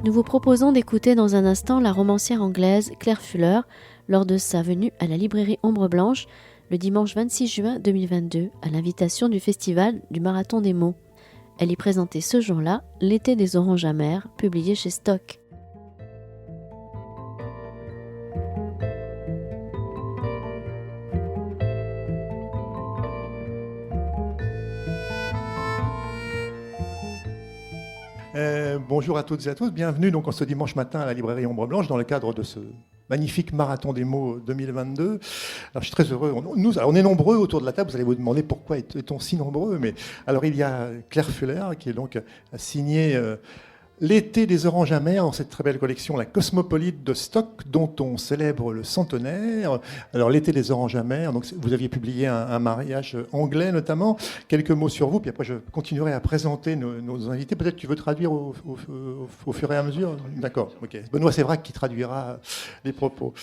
Nous vous proposons d'écouter dans un instant la romancière anglaise Claire Fuller lors de sa venue à la librairie Ombre Blanche le dimanche 26 juin 2022 à l'invitation du festival du Marathon des mots. Elle y présentait ce jour-là L'été des oranges amères, publié chez Stock. Bonjour à toutes et à tous, bienvenue donc en ce dimanche matin à la librairie Ombre Blanche dans le cadre de ce magnifique marathon des mots 2022. Alors je suis très heureux, on est nombreux autour de la table, vous allez vous demander pourquoi est-on si nombreux, mais alors il y a Claire Fuller qui est donc a signé L'été des oranges amères, dans cette très belle collection, la Cosmopolite de Stock, dont on célèbre le centenaire. Alors, L'été des oranges amères, donc vous aviez publié un mariage anglais notamment. Quelques mots sur vous, puis après je continuerai à présenter nos invités. Peut-être tu veux traduire au fur et à mesure. D'accord, ok. Benoît Sévrac qui traduira les propos,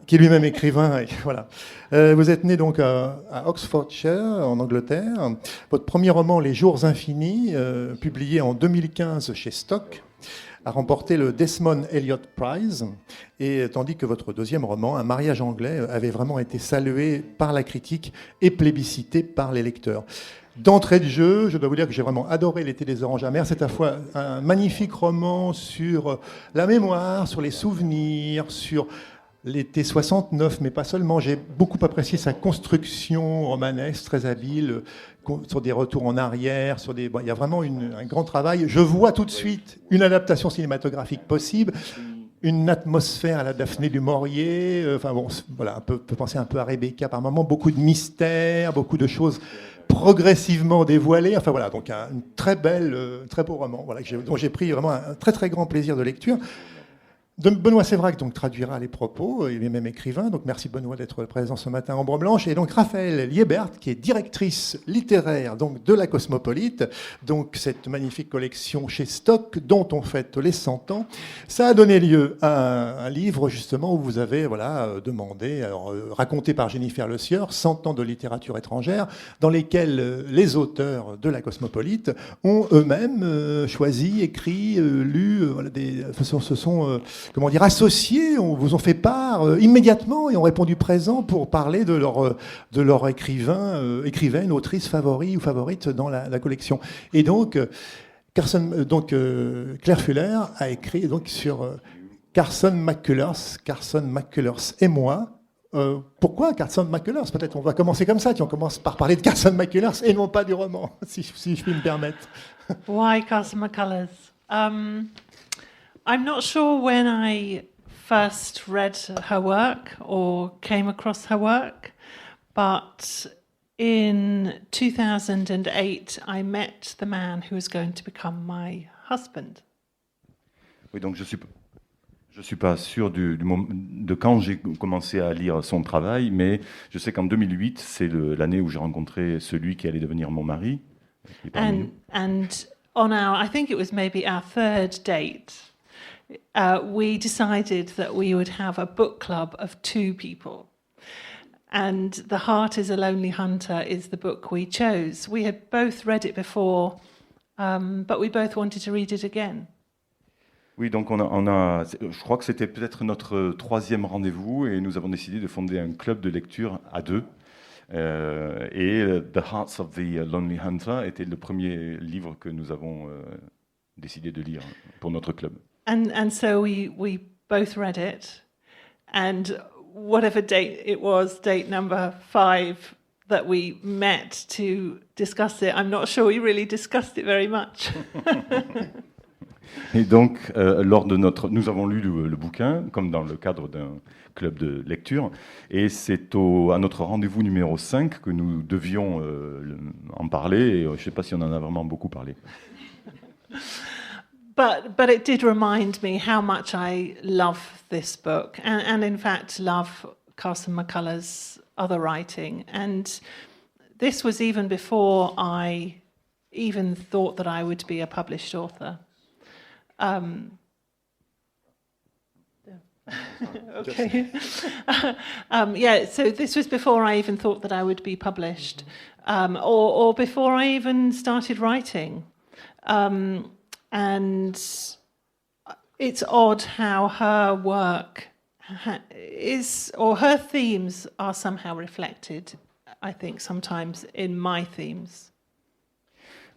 qui est lui-même écrivain. Et voilà. Vous êtes né donc à Oxfordshire, en Angleterre. Votre premier roman, Les Jours Infinis, publié en 2015 chez Stock, a remporté le Desmond Elliott Prize, et tandis que votre deuxième roman, Un mariage anglais, avait vraiment été salué par la critique et plébiscité par les lecteurs. D'entrée de jeu, je dois vous dire que j'ai vraiment adoré L'été des oranges amères. C'est à la fois un magnifique roman sur la mémoire, sur les souvenirs, sur l'été 69, mais pas seulement. J'ai beaucoup apprécié sa construction romanesque, très habile, sur des retours en arrière, il y a vraiment un grand travail. Je vois tout de suite une adaptation cinématographique possible, une atmosphère à la Daphné du Maurier. Voilà, on peut penser un peu à Rebecca par moment, beaucoup de mystères, beaucoup de choses progressivement dévoilées. Enfin voilà, donc un très beau roman, voilà, dont j'ai pris vraiment un très très grand plaisir de lecture. Benoît Sévrac donc traduira les propos, il est même écrivain, donc merci Benoît d'être présent ce matin à Ombre Blanche, et donc Raphaël Liebert qui est directrice littéraire donc de la Cosmopolite, donc cette magnifique collection chez Stock dont on fête les 100 ans. Ça a donné lieu à un livre justement où vous avez demandé, raconté par Jennifer Le Sieur, 100 ans de littérature étrangère, dans lesquels les auteurs de la Cosmopolite ont eux-mêmes choisi, écrit, lu, associés, vous ont fait part immédiatement et ont répondu présent pour parler de leur écrivaine, autrice favori ou favorite dans la collection. Et donc, Claire Fuller a écrit donc sur Carson McCullers et moi. Pourquoi Carson McCullers? Peut-être on va commencer comme ça, on commence par parler de Carson McCullers et non pas du roman, si je puis me permettre. Why Carson McCullers? I'm not sure when I first read her work or came across her work, but in 2008 I met the man who was going to become my husband. Oui, donc je suis pas sûr de quand j'ai commencé à lire son travail, mais je sais qu'en 2008, c'est l'année où j'ai rencontré celui qui allait devenir mon mari. And on I think it was maybe our third date, we decided that we would have a book club of 2 people. And The Heart is a Lonely Hunter is the book we chose. We had both read it before, but we both wanted to read it again. Oui, donc je crois que c'était peut-être notre 3e rendez-vous et nous avons décidé de fonder un club de lecture à 2. Et The Hearts of the Lonely Hunter était le premier livre que nous avons décidé de lire pour notre club. And so we both read it, and whatever date it was, date number 5, that we met to discuss it, I'm not sure we really discussed it very much. Et donc, nous avons lu le bouquin, comme dans le cadre d'un club de lecture, et c'est à notre rendez-vous numéro 5 que nous devions en parler, et je ne sais pas si on en a vraiment beaucoup parlé. But it did remind me how much I love this book, and in fact love Carson McCullers' other writing. And this was even before I even thought that I would be a published author. Okay. So this was before I even thought that I would be published, or before I even started writing. And it's odd how her work is, or her themes are somehow reflected, I think, sometimes in my themes.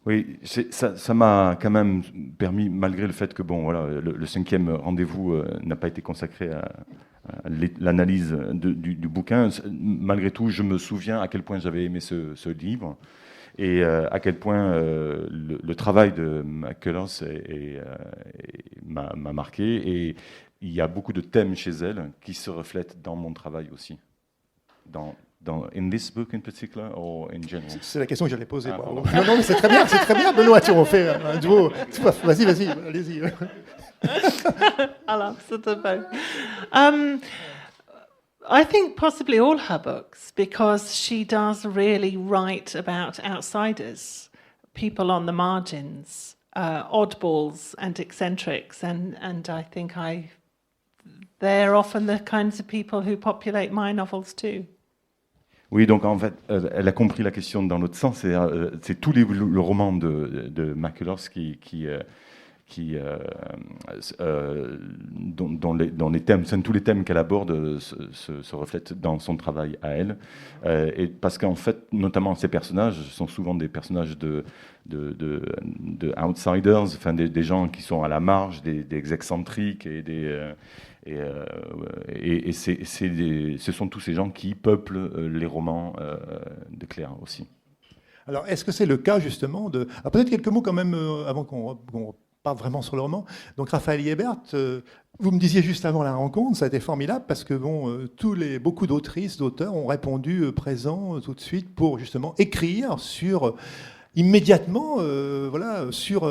Oui, ça m'a quand même permis, malgré le fait que bon, voilà, le 5e rendez-vous n'a pas été consacré à l'analyse du bouquin, malgré tout, je me souviens à quel point j'avais aimé ce livre et à quel point le travail de McCullers m'a marqué. Et il y a beaucoup de thèmes chez elle qui se reflètent dans mon travail aussi. In this book in particular or in general? C'est la question que j'allais poser. Non, mais c'est très bien, Benoît, on fait un duo. Vas-y, allez-y. I'll answer to both. I think possibly all her books, because she does really write about outsiders, people on the margins, oddballs and eccentrics, and I think they're often the kinds of people who populate my novels too. Oui, donc en fait, elle a compris la question dans l'autre sens. C'est tous le roman de McCullers dont les thèmes, tous les thèmes qu'elle aborde se reflètent dans son travail à elle. Et parce qu'en fait, notamment ces personnages sont souvent des personnages de outsiders, enfin des gens qui sont à la marge, des excentriques et ce sont tous ces gens qui peuplent les romans de Claire aussi. Alors, est-ce que c'est le cas justement de... Ah, peut-être quelques mots quand même avant qu'on parte vraiment sur le roman. Donc Raphaël Yebert, vous me disiez juste avant la rencontre, ça a été formidable parce que beaucoup d'autrices, d'auteurs ont répondu présent tout de suite pour justement écrire immédiatement, sur,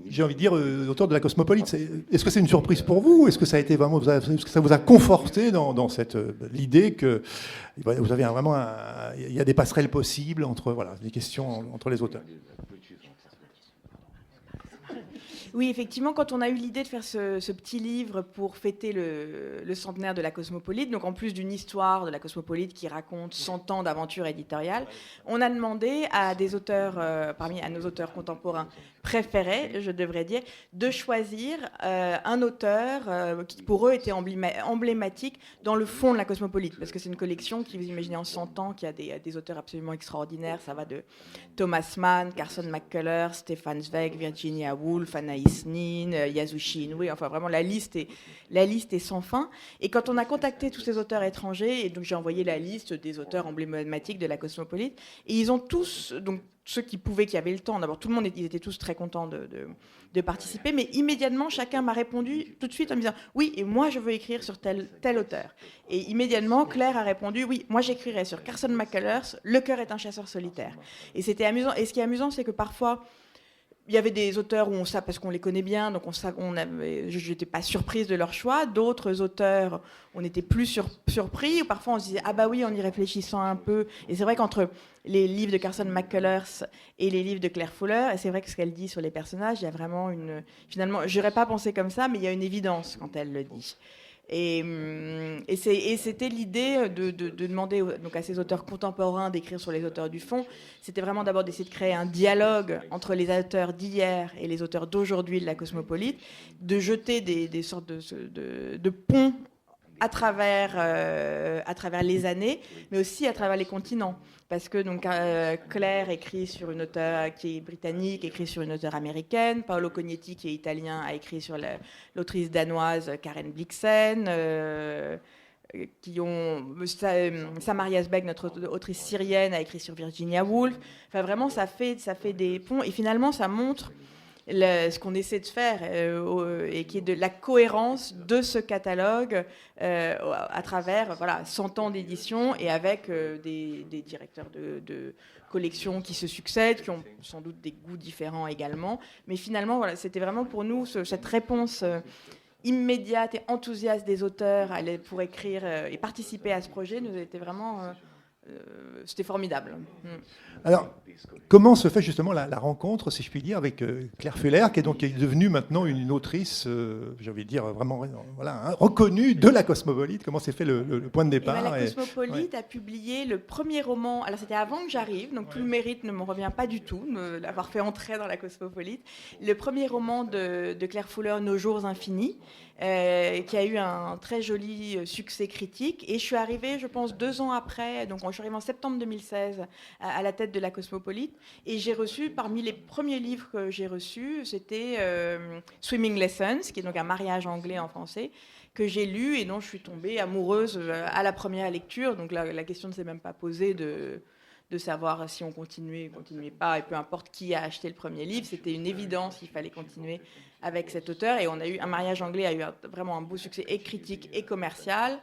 j'ai envie de dire, l'auteur de la Cosmopolite. Est-ce que c'est une surprise pour vous? Est-ce que ça a été vraiment, est-ce que ça vous a conforté dans l'idée que vous avez il y a des passerelles possibles entre des questions entre les auteurs? Oui, effectivement, quand on a eu l'idée de faire ce petit livre pour fêter le centenaire de la Cosmopolite, donc en plus d'une histoire de la Cosmopolite qui raconte 100 ans d'aventure éditoriale, on a demandé à des auteurs, à nos auteurs contemporains préférés, je devrais dire, de choisir un auteur qui pour eux était emblématique dans le fond de la Cosmopolite, parce que c'est une collection qui, vous imaginez, en 100 ans, qui a des auteurs absolument extraordinaires. Ça va de Thomas Mann, Carson McCullers, Stefan Zweig, Virginia Woolf, Anaïs Nin, Yasushi Inoue, enfin vraiment la liste est sans fin. Et quand on a contacté tous ces auteurs étrangers, et donc j'ai envoyé la liste des auteurs emblématiques de la Cosmopolite, et ils ont tous, donc ceux qui avaient le temps, d'abord tout le monde, ils étaient tous très contents de participer, mais immédiatement chacun m'a répondu tout de suite en me disant oui, et moi je veux écrire sur tel auteur. Et immédiatement Claire a répondu oui, moi j'écrirai sur Carson McCullers, Le cœur est un chasseur solitaire. Et c'était amusant. Et ce qui est amusant, c'est que parfois il y avait des auteurs où parce qu'on les connaît bien, donc je n'étais pas surprise de leur choix. D'autres auteurs, on était plus surpris, ou parfois on se disait ah bah oui, en y réfléchissant un peu. Et c'est vrai qu'entre les livres de Carson McCullers et les livres de Claire Fuller, et c'est vrai que ce qu'elle dit sur les personnages, il y a vraiment finalement, j'aurais pas pensé comme ça, mais il y a une évidence quand elle le dit. Et c'était l'idée de demander donc à ces auteurs contemporains d'écrire sur les auteurs du fond. C'était vraiment d'abord d'essayer de créer un dialogue entre les auteurs d'hier et les auteurs d'aujourd'hui de la Cosmopolite, de jeter des sortes de ponts à travers les années, mais aussi à travers les continents. Parce que donc, Claire écrit sur une auteure qui est britannique, écrit sur une auteure américaine. Paolo Cognetti, qui est italien, a écrit sur l'autrice danoise Karen Blixen. Samaria Sbeg, notre autrice syrienne, a écrit sur Virginia Woolf. Enfin, vraiment, ça fait des ponts. Et finalement, ça montre ce qu'on essaie de faire et qui est de la cohérence de ce catalogue à travers 100 ans d'édition et avec des directeurs de collections qui se succèdent, qui ont sans doute des goûts différents également. Mais finalement, c'était vraiment pour nous cette réponse immédiate et enthousiaste des auteurs pour écrire et participer à ce projet nous était vraiment c'était formidable. Alors, comment se fait justement la rencontre, si je puis dire, avec Claire Fuller, qui est devenue maintenant une autrice, j'ai envie de dire, vraiment reconnue de la Cosmopolite? Comment s'est fait le point de départ? La Cosmopolite a publié le premier roman, alors c'était avant que j'arrive, donc tout le mérite ne me revient pas du tout, de l'avoir fait entrer dans la Cosmopolite. Le premier roman de Claire Fuller, Nos jours infinis, qui a eu un très joli succès critique. Et je suis arrivée, je pense, 2 ans après, donc je suis arrivée en septembre 2016 à la tête de la Cosmopolite. Et j'ai reçu, parmi les premiers livres que j'ai reçus, c'était Swimming Lessons, qui est donc un mariage anglais en français, que j'ai lu et dont je suis tombée amoureuse à la première lecture. Donc la question ne s'est même pas posée de savoir si on continuait ou continuait pas, et peu importe qui a acheté le premier livre, c'était une évidence, il fallait continuer avec cet auteur. Et on a eu Un mariage anglais a eu vraiment un beau succès et critique et commercial.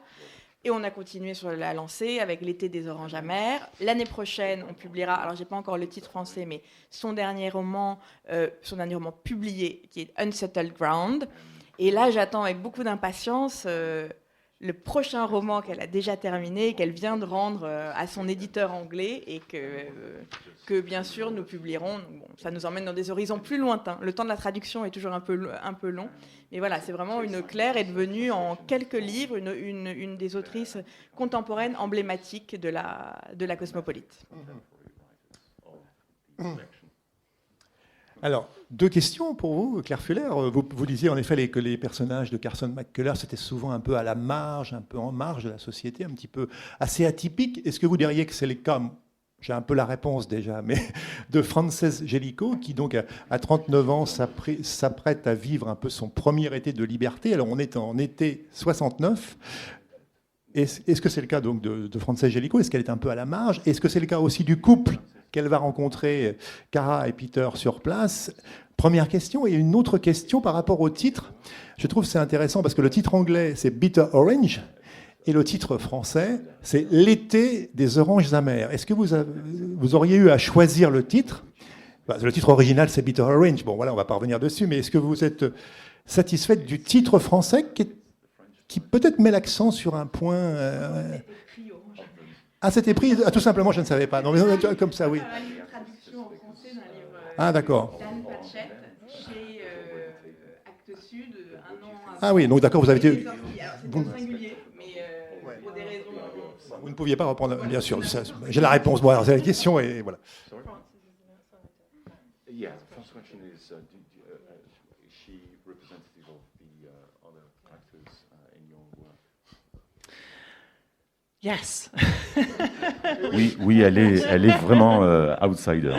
Et on a continué sur la lancée avec L'été des oranges amères. L'année prochaine, on publiera, alors j'ai pas encore le titre français, mais son dernier roman publié, qui est Unsettled Ground. Et là, j'attends avec beaucoup d'impatience le prochain roman qu'elle a déjà terminé, qu'elle vient de rendre à son éditeur anglais, et que bien sûr nous publierons. Bon, ça nous emmène dans des horizons plus lointains. Le temps de la traduction est toujours un peu long. Mais voilà, c'est vraiment Claire est devenue en quelques livres une des autrices contemporaines emblématiques de la Cosmopolite. Alors, 2 questions pour vous, Claire Fuller. Vous disiez en effet que les personnages de Carson McCullers c'était souvent un peu à la marge, un peu en marge de la société, un petit peu assez atypique. Est-ce que vous diriez que c'est le cas, j'ai un peu la réponse déjà, mais de Frances Jellicoe, qui donc à 39 ans s'apprête à vivre un peu son premier été de liberté? Alors on est en été 69. Est-ce que c'est le cas donc de Frances Jellicoe? Est-ce qu'elle est un peu à la marge? Est-ce que c'est le cas aussi du couple qu'elle va rencontrer, Cara et Peter, sur place? Première question. Et une autre question par rapport au titre. Je trouve que c'est intéressant parce que le titre anglais, c'est Bitter Orange, et le titre français, c'est L'été des oranges amères. Est-ce que vous auriez eu à choisir le titre? Le titre original, c'est Bitter Orange. Bon, voilà, on ne va pas revenir dessus, mais est-ce que vous êtes satisfaite du titre français qui peut-être met l'accent sur un point... Ah, c'était pris. Ah, tout simplement, je ne savais pas. Non, mais comme ça, oui. Une traduction en français d'un livre d'accord. d'Anne Patchett chez Actes Sud, un an avant. Ah oui, donc d'accord, vous avez été... C'était au singulier, mais pour des raisons... Vous ne pouviez pas reprendre... Bien sûr, j'ai la réponse. Bon, alors, c'est la question, et voilà. Yeah, the first question is, is she representative of the other characters in your work? Yes. Oui, elle est vraiment outsider.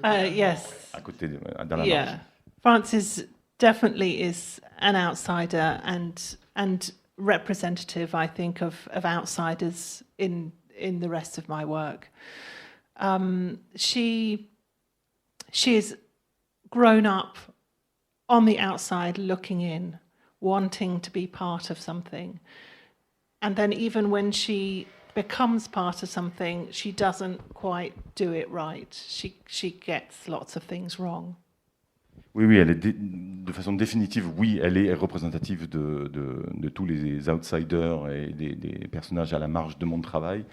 Yes. À côté dans la Yeah. marge. Frances definitely is an outsider and representative, I think, of outsiders in the rest of my work. She's grown up on the outside, looking in, wanting to be part of something. And then even when she becomes part of something, she doesn't quite do it right. She gets lots of things wrong. Oui, elle est de façon définitive, oui, elle est représentative de tous les outsiders et des personnages à la marge de mon travail.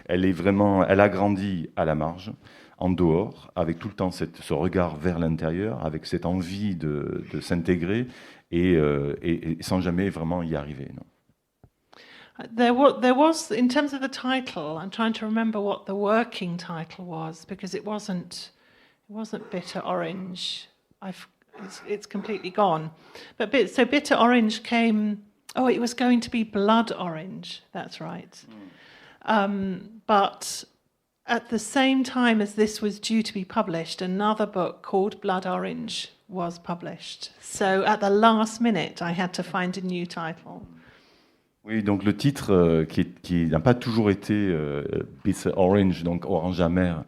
Elle a grandi à la marge, en dehors, avec tout le temps ce regard vers l'intérieur, avec cette envie de s'intégrer et sans jamais vraiment y arriver. Non. There was, in terms of the title, I'm trying to remember what the working title was, because it wasn't Bitter Orange. It's completely gone. But Bitter Orange came. Oh, it was going to be Blood Orange. That's right. But at the same time as this was due to be published, another book called Blood Orange was published. So at the last minute, I had to find a new title. Oui, donc le titre qui n'a pas toujours été Bitter Orange, donc orange amer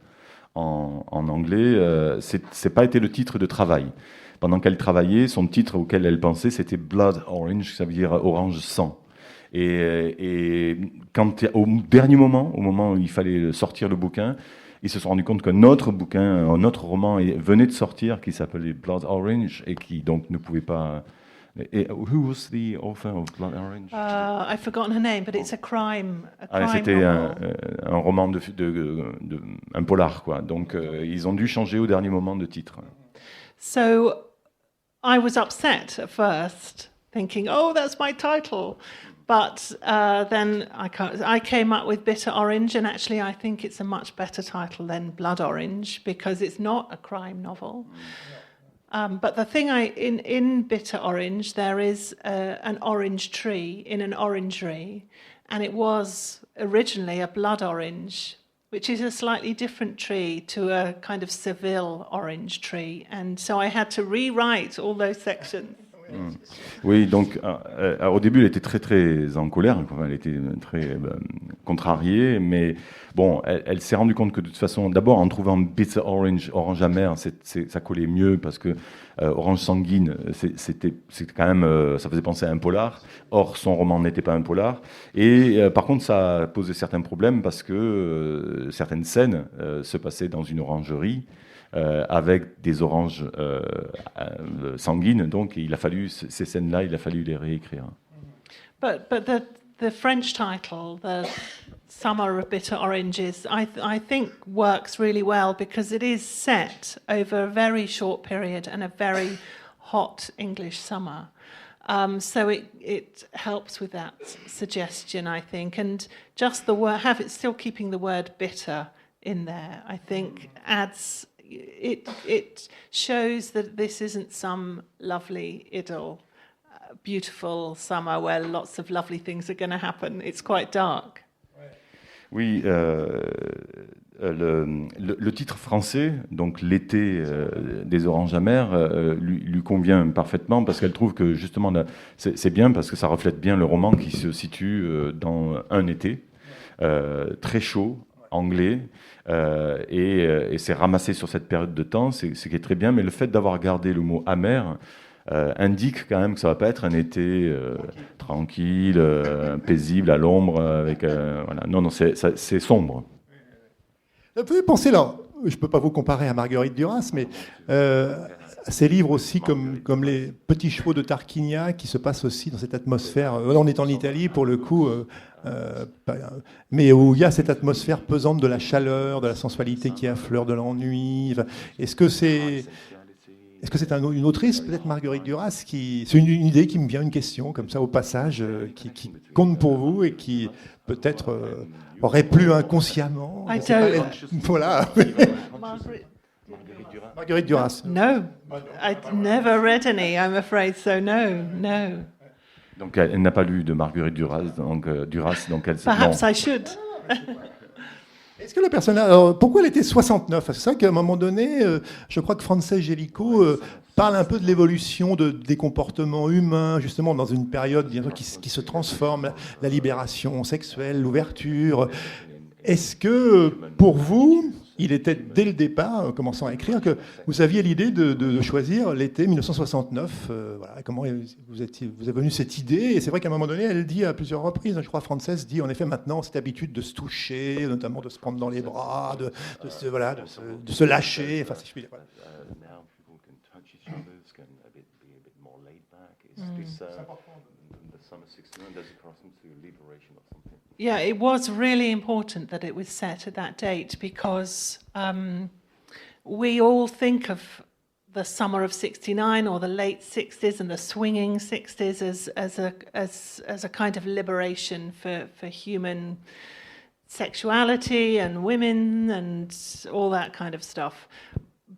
en anglais, c'est pas été le titre de travail. Pendant qu'elle travaillait, son titre auquel elle pensait, c'était Blood Orange, ça veut dire orange sang. Et quand au dernier moment, au moment où il fallait sortir le bouquin, ils se sont rendus compte qu'un autre bouquin, un autre roman venait de sortir qui s'appelait Blood Orange et qui donc ne pouvait pas Who was the author of Blood Orange? I've forgotten her name, but it's a crime C'était novel. un roman un polar, quoi. Donc ils ont dû changer au dernier moment de titre. So I was upset at first, thinking, "Oh, that's my title," but then I came up with Bitter Orange, and actually, I think it's a much better title than Blood Orange because it's not a crime novel. But the thing in Bitter Orange, there is an orange tree in an orangery, and it was originally a blood orange, which is a slightly different tree to a kind of Seville orange tree. And so I had to rewrite all those sections. Oui, donc au début, elle était très très en colère, quoi. Elle était très contrariée, mais bon, elle s'est rendue compte que de toute façon, d'abord en trouvant Bitter Orange, orange amer, ça collait mieux parce que Orange sanguine, c'était quand même, ça faisait penser à un polar. Or, son roman n'était pas un polar. Et par contre, ça posait certains problèmes parce que certaines scènes se passaient dans une orangerie. Avec des oranges sanguines, donc il a fallu ces scènes-là, il a fallu les réécrire. But the French title, the Summer of Bitter Oranges, I think works really well because it is set over a very short period and a very hot English summer. So it helps with that suggestion, I think, and just the word, still keeping the word bitter in there, I think adds. It shows that this isn't some lovely idyll, beautiful summer where lots of lovely things are going to happen. It's quite dark. Oui, le titre français, donc l'été des oranges amères, lui convient parfaitement parce qu'elle trouve que justement c'est bien parce que ça reflète bien le roman qui se situe dans un été très chaud, anglais. Et c'est ramassé sur cette période de temps, c'est qui est très bien, mais le fait d'avoir gardé le mot amer indique quand même que ça va pas être un été tranquille, paisible, à l'ombre, avec voilà. Non, c'est sombre. Vous pouvez penser là, je peux pas vous comparer à Marguerite Duras, mais ces livres aussi comme les Petits chevaux de Tarquinia qui se passent aussi dans cette atmosphère. On est en Italie pour le coup. Mais où il y a cette atmosphère pesante de la chaleur, de la sensualité qui affleure, de l'ennui. Est-ce que c'est une autrice, peut-être Marguerite Duras, c'est une idée qui me vient, une question comme ça au passage, qui compte pour vous et qui peut-être aurait plu inconsciemment. Voilà. Marguerite Duras. No, I've never read any, I'm afraid, so no. Donc elle n'a pas lu de Marguerite Duras, donc elle. Perhaps I should. Est-ce que le personnage, alors, pourquoi elle était 69 ? C'est ça qu'à un moment donné, je crois que Frances Gélico parle un peu de l'évolution des comportements humains, justement dans une période qui se transforme, la libération sexuelle, l'ouverture. Est-ce que pour vous, il était dès le départ, commençant à écrire, que vous aviez l'idée de choisir l'été 1969 voilà, comment vous est venue cette idée ? Et c'est vrai qu'à un moment donné, elle dit à plusieurs reprises, je crois Frances dit en effet maintenant cette habitude de se toucher, notamment de se prendre dans les bras, de se lâcher. Enfin, si je puis dire. Voilà. Yeah, it was really important that it was set at that date because we all think of the summer of '69 or the late '60s and the swinging '60s as a kind of liberation for human sexuality and women and all that kind of stuff.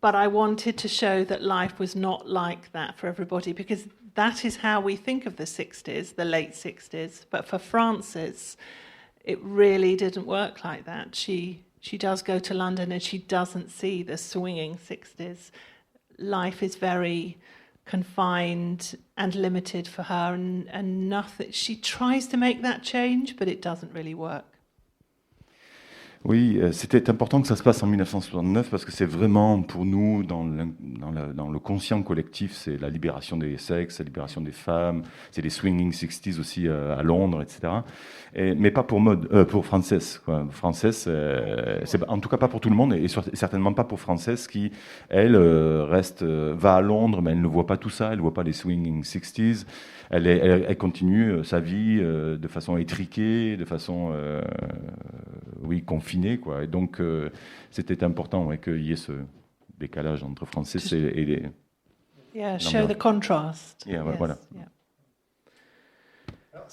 But I wanted to show that life was not like that for everybody because that is how we think of the '60s, the late '60s. But for Frances, it really didn't work like that. She does go to London and she doesn't see the swinging '60s. Life is very confined and limited for her, and nothing. She tries to make that change, but it doesn't really work. Oui, c'était important que ça se passe en 1969 parce que c'est vraiment pour nous, dans le conscient collectif, c'est la libération des sexes, la libération des femmes, c'est les swinging 60s aussi à Londres, etc. Mais pas pour Frances, quoi. Frances, c'est en tout cas pas pour tout le monde et certainement pas pour Frances qui, elle, va à Londres, mais elle ne voit pas tout ça, elle ne voit pas les swinging 60s. Elle continue sa vie de façon étriquée, de façon confinée, quoi. Et donc c'était important qu'il y ait ce décalage entre Frances et les... Yeah, show the contrast. Yeah, Yes, voilà. yeah.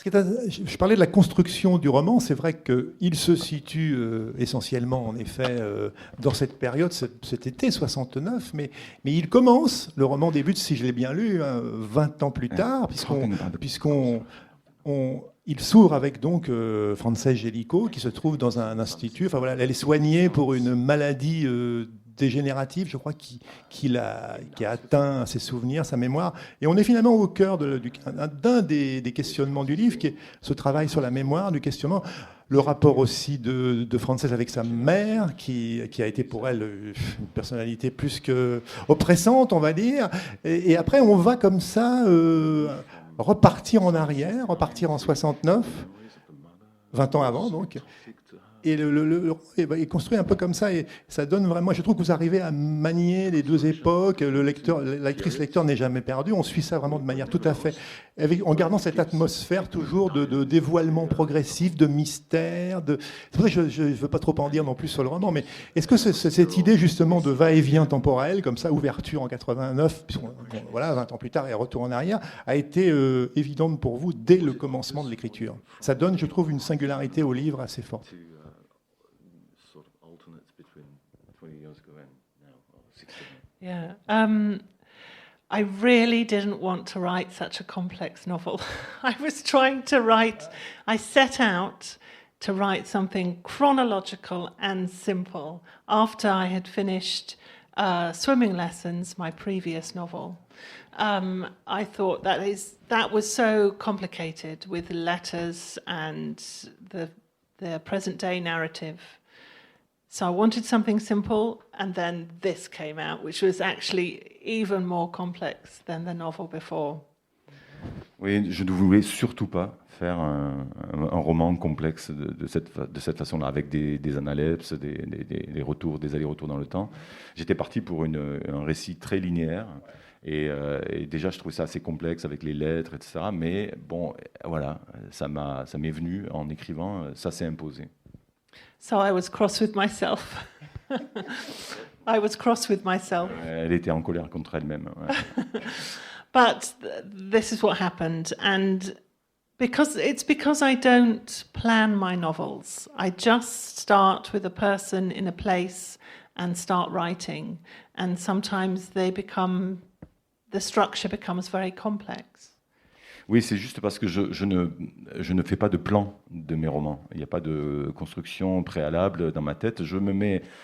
Je parlais de la construction du roman. C'est vrai qu'il se situe essentiellement, en effet, dans cette période, cet été 69, mais il commence, le roman débute, si je l'ai bien lu, 20 ans plus tard, il s'ouvre avec donc Frances Jellicoe, qui se trouve dans un institut. Enfin voilà, elle est soignée pour une maladie dégénérative, je crois, qui a atteint ses souvenirs, sa mémoire. Et on est finalement au cœur d'un des questionnements du livre, qui est ce travail sur la mémoire, du questionnement, le rapport aussi de Frances avec sa mère, qui a été pour elle une personnalité plus que oppressante, on va dire. Et après, on va comme ça repartir en arrière, repartir en 69, 20 ans avant, donc. Et le est construit un peu comme ça, et ça donne vraiment. Je trouve que vous arrivez à manier les deux époques. L'actrice lecteur n'est jamais perdue. On suit ça vraiment de manière tout à fait, en gardant cette atmosphère toujours de dévoilement progressif, de mystère. C'est pour ça que je ne veux pas trop en dire non plus sur le roman, mais est-ce que cette idée justement de va-et-vient temporel, comme ça, ouverture en 89, voilà, 20 ans plus tard et retour en arrière, a été évidente pour vous dès le commencement de l'écriture? Ça donne, je trouve, une singularité au livre assez forte. Yeah. I really didn't want to write such a complex novel. I set out to write something chronological and simple after I had finished Swimming Lessons, my previous novel. I thought that was so complicated with letters and the present day narrative. So I wanted something simple, and then this came out, which was actually even more complex than the novel before. Oui, je ne voulais surtout pas faire un roman complexe de cette façon-là, avec des analepses, des retours, des allers-retours dans le temps. J'étais parti pour un récit très linéaire, et déjà je trouvais ça assez complexe avec les lettres, etc. Mais bon, voilà, ça m'est venu en écrivant, ça s'est imposé. So I was cross with myself. Elle était en colère contre elle-même. Ouais. But this is what happened, and because I don't plan my novels. I just start with a person in a place and start writing, and sometimes the structure becomes very complex. Oui, c'est juste parce que je ne fais pas de plan de mes romans. Il n'y a pas de construction préalable dans ma tête.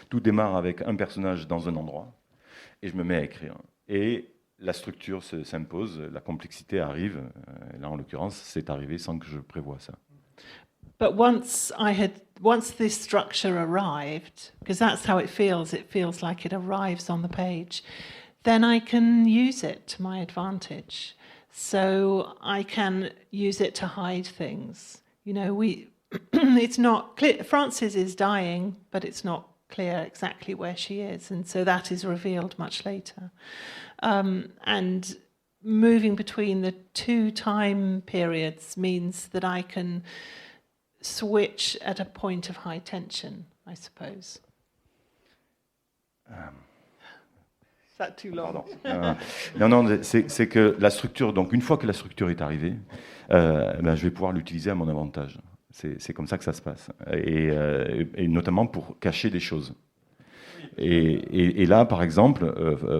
Tout démarre avec un personnage dans un endroit et je me mets à écrire. Et la structure s'impose, la complexité arrive. Là, en l'occurrence, c'est arrivé sans que je prévoie ça. But once this structure arrived, because that's how it feels like it arrives on the page, then I can use it to my advantage. So I can use it to hide things. You know, it's not clear. Frances is dying, but it's not clear exactly where she is, and so that is revealed much later. And moving between the two time periods means that I can switch at a point of high tension, I suppose. Is that too long? Non, c'est que la structure, donc une fois que la structure est arrivée, je vais pouvoir l'utiliser à mon avantage. C'est comme ça que ça se passe. Et notamment pour cacher des choses. Et là, par exemple,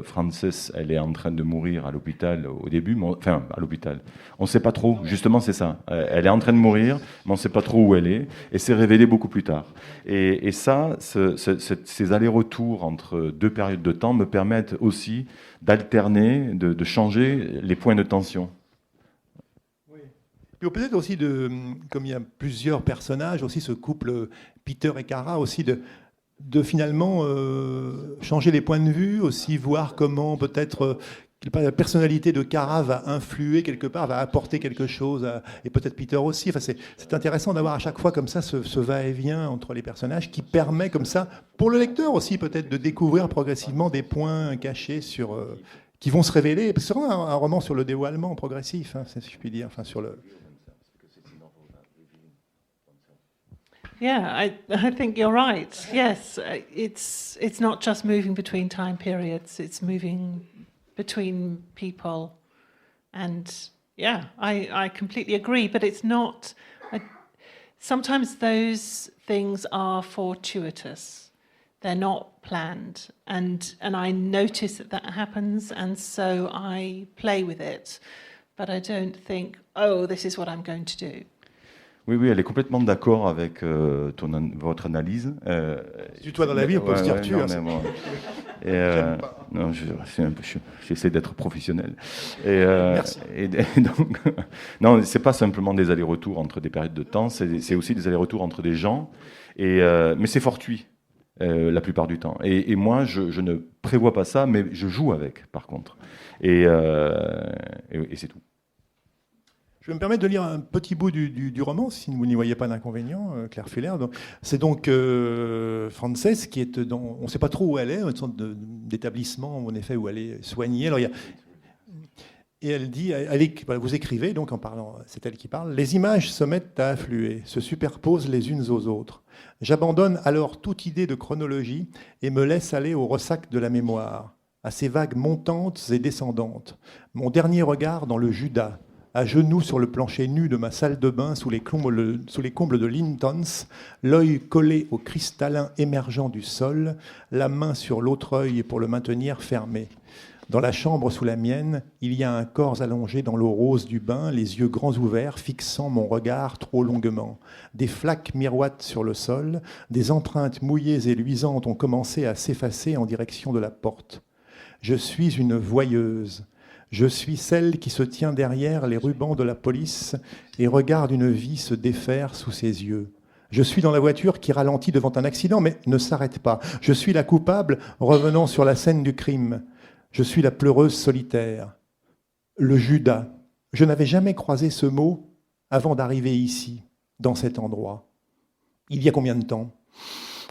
Frances, elle est en train de mourir à l'hôpital au début, à l'hôpital. On ne sait pas trop, justement, c'est ça. Elle est en train de mourir, mais on ne sait pas trop où elle est, et c'est révélé beaucoup plus tard. Et ça, ces allers-retours entre deux périodes de temps me permettent aussi d'alterner, de changer les points de tension. Puis peut-être aussi, comme il y a plusieurs personnages, aussi ce couple Peter et Cara aussi de finalement changer les points de vue, aussi voir comment peut-être la personnalité de Cara va influer quelque part, va apporter quelque chose, et peut-être Peter aussi. Enfin, c'est intéressant d'avoir à chaque fois comme ça ce va-et-vient entre les personnages qui permet comme ça, pour le lecteur aussi peut-être, de découvrir progressivement des points cachés qui vont se révéler. C'est vraiment un roman sur le dévoilement progressif, hein, si je puis dire, enfin sur le... Yeah, I think you're right. Yes, it's not just moving between time periods, it's moving between people. And yeah, I completely agree, but it's not... sometimes those things are fortuitous. They're not planned. And I notice that happens, and so I play with it. But I don't think, oh, this is what I'm going to do. Oui, elle est complètement d'accord avec votre analyse. Tu toi dans la vie, on peut se dire tu. Non, j'essaie d'être professionnel. Merci. Et donc, non, c'est pas simplement des allers-retours entre des périodes de temps, c'est aussi des allers-retours entre des gens. Mais c'est fortuit la plupart du temps. Et moi, je ne prévois pas ça, mais je joue avec, par contre. Et c'est tout. Je vais me permettre de lire un petit bout du roman, si vous n'y voyez pas d'inconvénient, Claire Fuller. C'est donc Frances qui est on ne sait pas trop où elle est, une sorte d'établissement en effet où elle est soignée. Alors, et elle dit, voilà, vous écrivez donc en parlant, c'est elle qui parle. Les images se mettent à affluer, se superposent les unes aux autres. J'abandonne alors toute idée de chronologie et me laisse aller au ressac de la mémoire, à ces vagues montantes et descendantes. Mon dernier regard dans le Judas, à genoux sur le plancher nu de ma salle de bain sous les combles de Lintons, l'œil collé au cristallin émergent du sol, la main sur l'autre œil pour le maintenir fermé. Dans la chambre sous la mienne, il y a un corps allongé dans l'eau rose du bain, les yeux grands ouverts, fixant mon regard trop longuement. Des flaques miroitent sur le sol, des empreintes mouillées et luisantes ont commencé à s'effacer en direction de la porte. Je suis une voyeuse. Je suis celle qui se tient derrière les rubans de la police et regarde une vie se défaire sous ses yeux. Je suis dans la voiture qui ralentit devant un accident, mais ne s'arrête pas. Je suis la coupable revenant sur la scène du crime. Je suis la pleureuse solitaire. Le Judas. Je n'avais jamais croisé ce mot avant d'arriver ici, dans cet endroit. Il y a combien de temps ?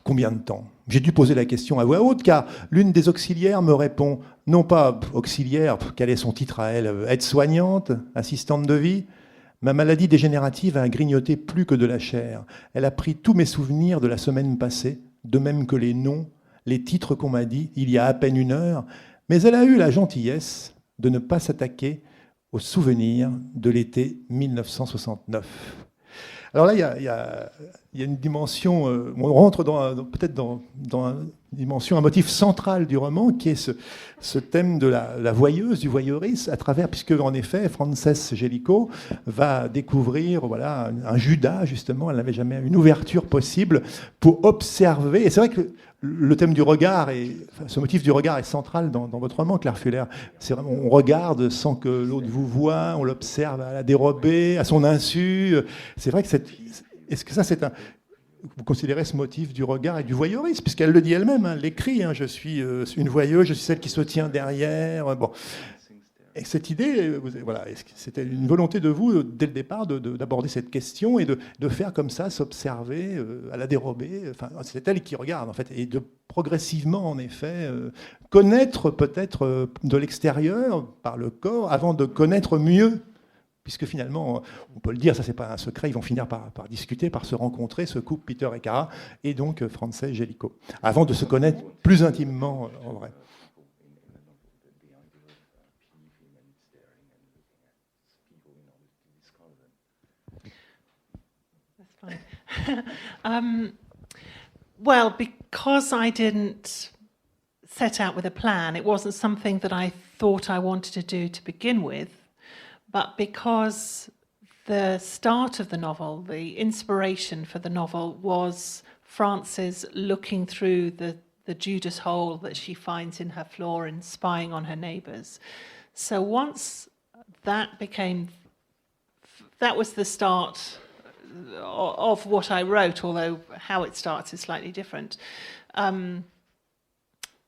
Combien de temps ? J'ai dû poser la question à voix haute, car l'une des auxiliaires me répond, non pas auxiliaire, quel est son titre à elle, aide-soignante, assistante de vie. Ma maladie dégénérative a grignoté plus que de la chair. Elle a pris tous mes souvenirs de la semaine passée, de même que les noms, les titres qu'on m'a dit il y a à peine une heure, mais elle a eu la gentillesse de ne pas s'attaquer aux souvenirs de l'été 1969. Alors là, il y a une dimension, on rentre peut-être dans une dimension, un motif central du roman, qui est ce thème de la voyeuse, du voyeurisme, à travers, puisque en effet, Frances Jellicoe va découvrir voilà, un Judas, justement, elle n'avait jamais une ouverture possible pour observer. Et c'est vrai que le thème du regard, ce motif du regard est central dans votre roman, Claire Fuller. C'est vraiment, on regarde sans que l'autre vous voie, on l'observe à la dérobée, à son insu. C'est vrai que est-ce que ça, vous considérez ce motif du regard et du voyeurisme, puisqu'elle le dit elle-même, elle l'écrit, je suis une voyeuse, je suis celle qui se tient derrière. Bon. Et cette idée, voilà, c'était une volonté de vous, dès le départ, d'aborder cette question et de faire comme ça, s'observer à la dérobée. Enfin, c'est elle qui regarde, en fait, et de progressivement, en effet, connaître peut-être de l'extérieur, par le corps, avant de connaître mieux. Puisque finalement, on peut le dire, ça c'est pas un secret, ils vont finir par discuter, par se rencontrer, ce couple Peter et Cara, et donc Frances Jellicoe, avant de se connaître plus intimement en vrai. Well, because I didn't set out with a plan, it wasn't something that I thought I wanted to do to begin with, but because the start of the novel, the inspiration for the novel was Frances looking through the Judas hole that she finds in her floor and spying on her neighbours. So once that was the start of what I wrote, although how it starts is slightly different.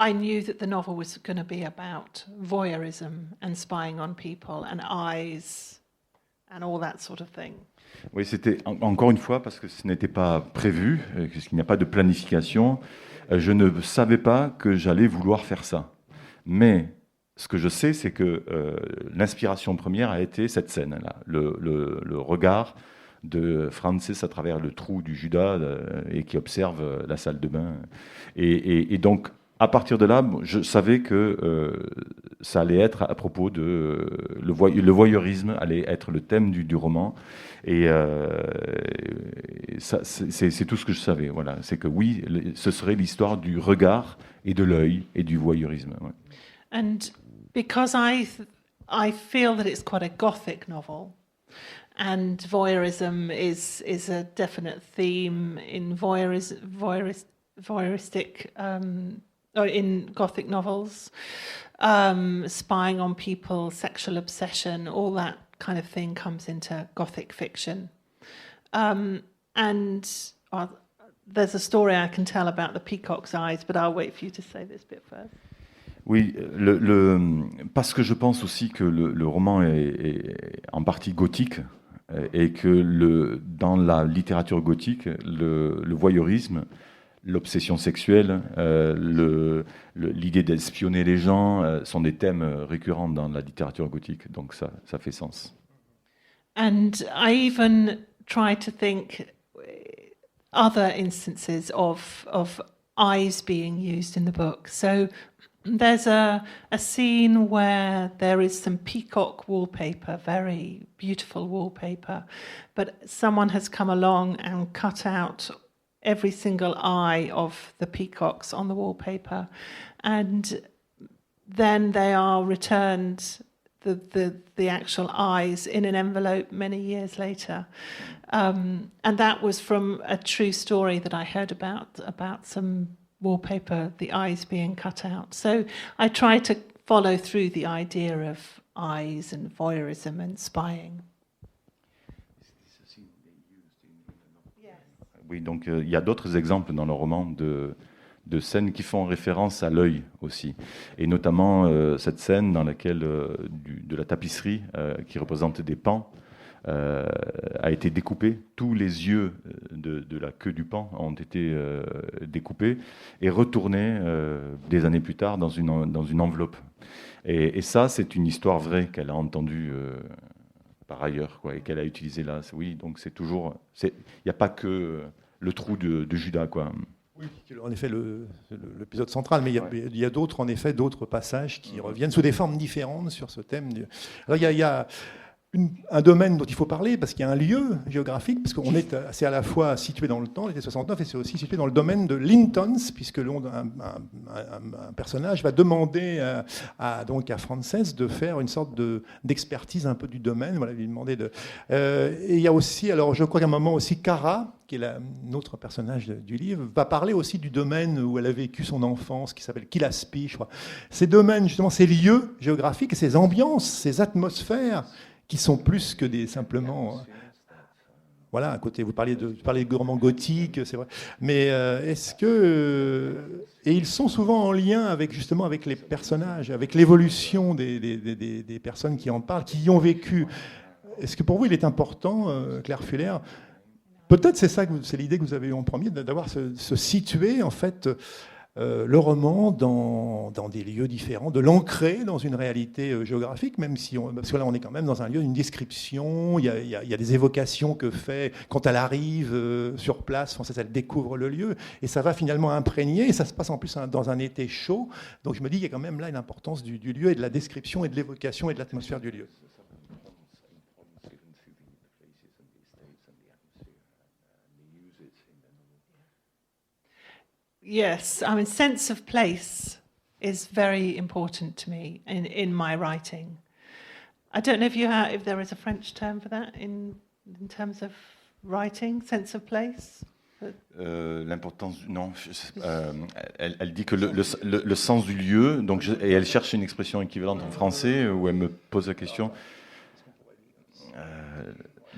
I knew that the novel was going to be about voyeurism and spying on people and eyes and all that sort of thing. Oui, c'était encore une fois parce que ce n'était pas prévu, puisqu'il n'y a pas de planification. Je ne savais pas que j'allais vouloir faire ça. Mais ce que je sais, c'est que l'inspiration première a été cette scène-là, le regard de Francis à travers le trou du Judas et qui observe la salle de bain. Et donc, à partir de là, je savais que ça allait être à propos de... Le voyeurisme allait être le thème du roman. Et ça, c'est tout ce que je savais. Voilà. C'est que oui, ce serait l'histoire du regard et de l'œil et du voyeurisme. Ouais. And because I feel that it's quite a gothic novel, and voyeurism is a definite theme in voyeuristic... or in Gothic novels, spying on people, sexual obsession, all that kind of thing comes into Gothic fiction. And there's a story I can tell about the peacock's eyes, but I'll wait for you to say this bit first. Oui, parce que je pense aussi que le roman est en partie gothique et que dans la littérature gothique, le voyeurisme, l'obsession sexuelle, l'idée d'espionner les gens sont des thèmes récurrents dans la littérature gothique, donc ça fait sens. And I even try to think other instances of eyes being used in the book. So there's a scene where there is some peacock wallpaper, very beautiful wallpaper, but someone has come along and cut out every single eye of the peacocks on the wallpaper, and then they are returned, the actual eyes, in an envelope many years later, and that was from a true story that I heard about some wallpaper, the eyes being cut out. So I try to follow through the idea of eyes and voyeurism and spying. Oui, donc il y a d'autres exemples dans le roman de scènes qui font référence à l'œil aussi. Et notamment cette scène dans laquelle de la tapisserie qui représente des pans a été découpée. Tous les yeux de la queue du pan ont été découpés et retournés des années plus tard dans une enveloppe. Et ça, c'est une histoire vraie qu'elle a entendue par ailleurs, quoi, et qu'elle a utilisé là. Oui, donc c'est toujours... Il n'y a pas que le trou de Judas, quoi. Oui, en effet, l'épisode central, mais il y a d'autres, en effet, d'autres passages qui reviennent sous des formes différentes sur ce thème. Alors, il y a un domaine dont il faut parler, parce qu'il y a un lieu géographique, parce qu'on est assez à la fois situé dans le temps, l'été 69, et c'est aussi situé dans le domaine de Lintons, puisque un personnage va demander donc à Frances de faire une sorte d'expertise un peu du domaine. Voilà, lui demander et il y a aussi, alors je crois qu'à un moment aussi, Cara, qui est notre personnage du livre, va parler aussi du domaine où elle a vécu son enfance, qui s'appelle Kilaspi, je crois. Ces domaines, justement, ces lieux géographiques, ces ambiances, ces atmosphères, qui sont plus que simplement... Voilà, à côté, vous parlez de romans gothiques, c'est vrai. Mais est-ce que... et ils sont souvent en lien justement avec les personnages, avec l'évolution des personnes qui en parlent, qui y ont vécu. Est-ce que pour vous, il est important, Claire Fuller, peut-être c'est l'idée que vous avez eue en premier, d'avoir se situer, en fait... le roman dans des lieux différents, de l'ancrer dans une réalité géographique, même si parce que là on est quand même dans un lieu, une description, il y a des évocations que fait quand elle arrive sur place, Frances, elle découvre le lieu, et ça va finalement imprégner, et ça se passe en plus dans un été chaud, donc je me dis qu'il y a quand même là une importance du lieu et de la description et de l'évocation et de l'atmosphère du lieu. Yes, I mean, sense of place is very important to me in my writing. I don't know if there is a French term for that in terms of writing, sense of place. L'importance, non. Elle dit que le sens du lieu, donc et elle cherche une expression équivalente en français où elle me pose la question.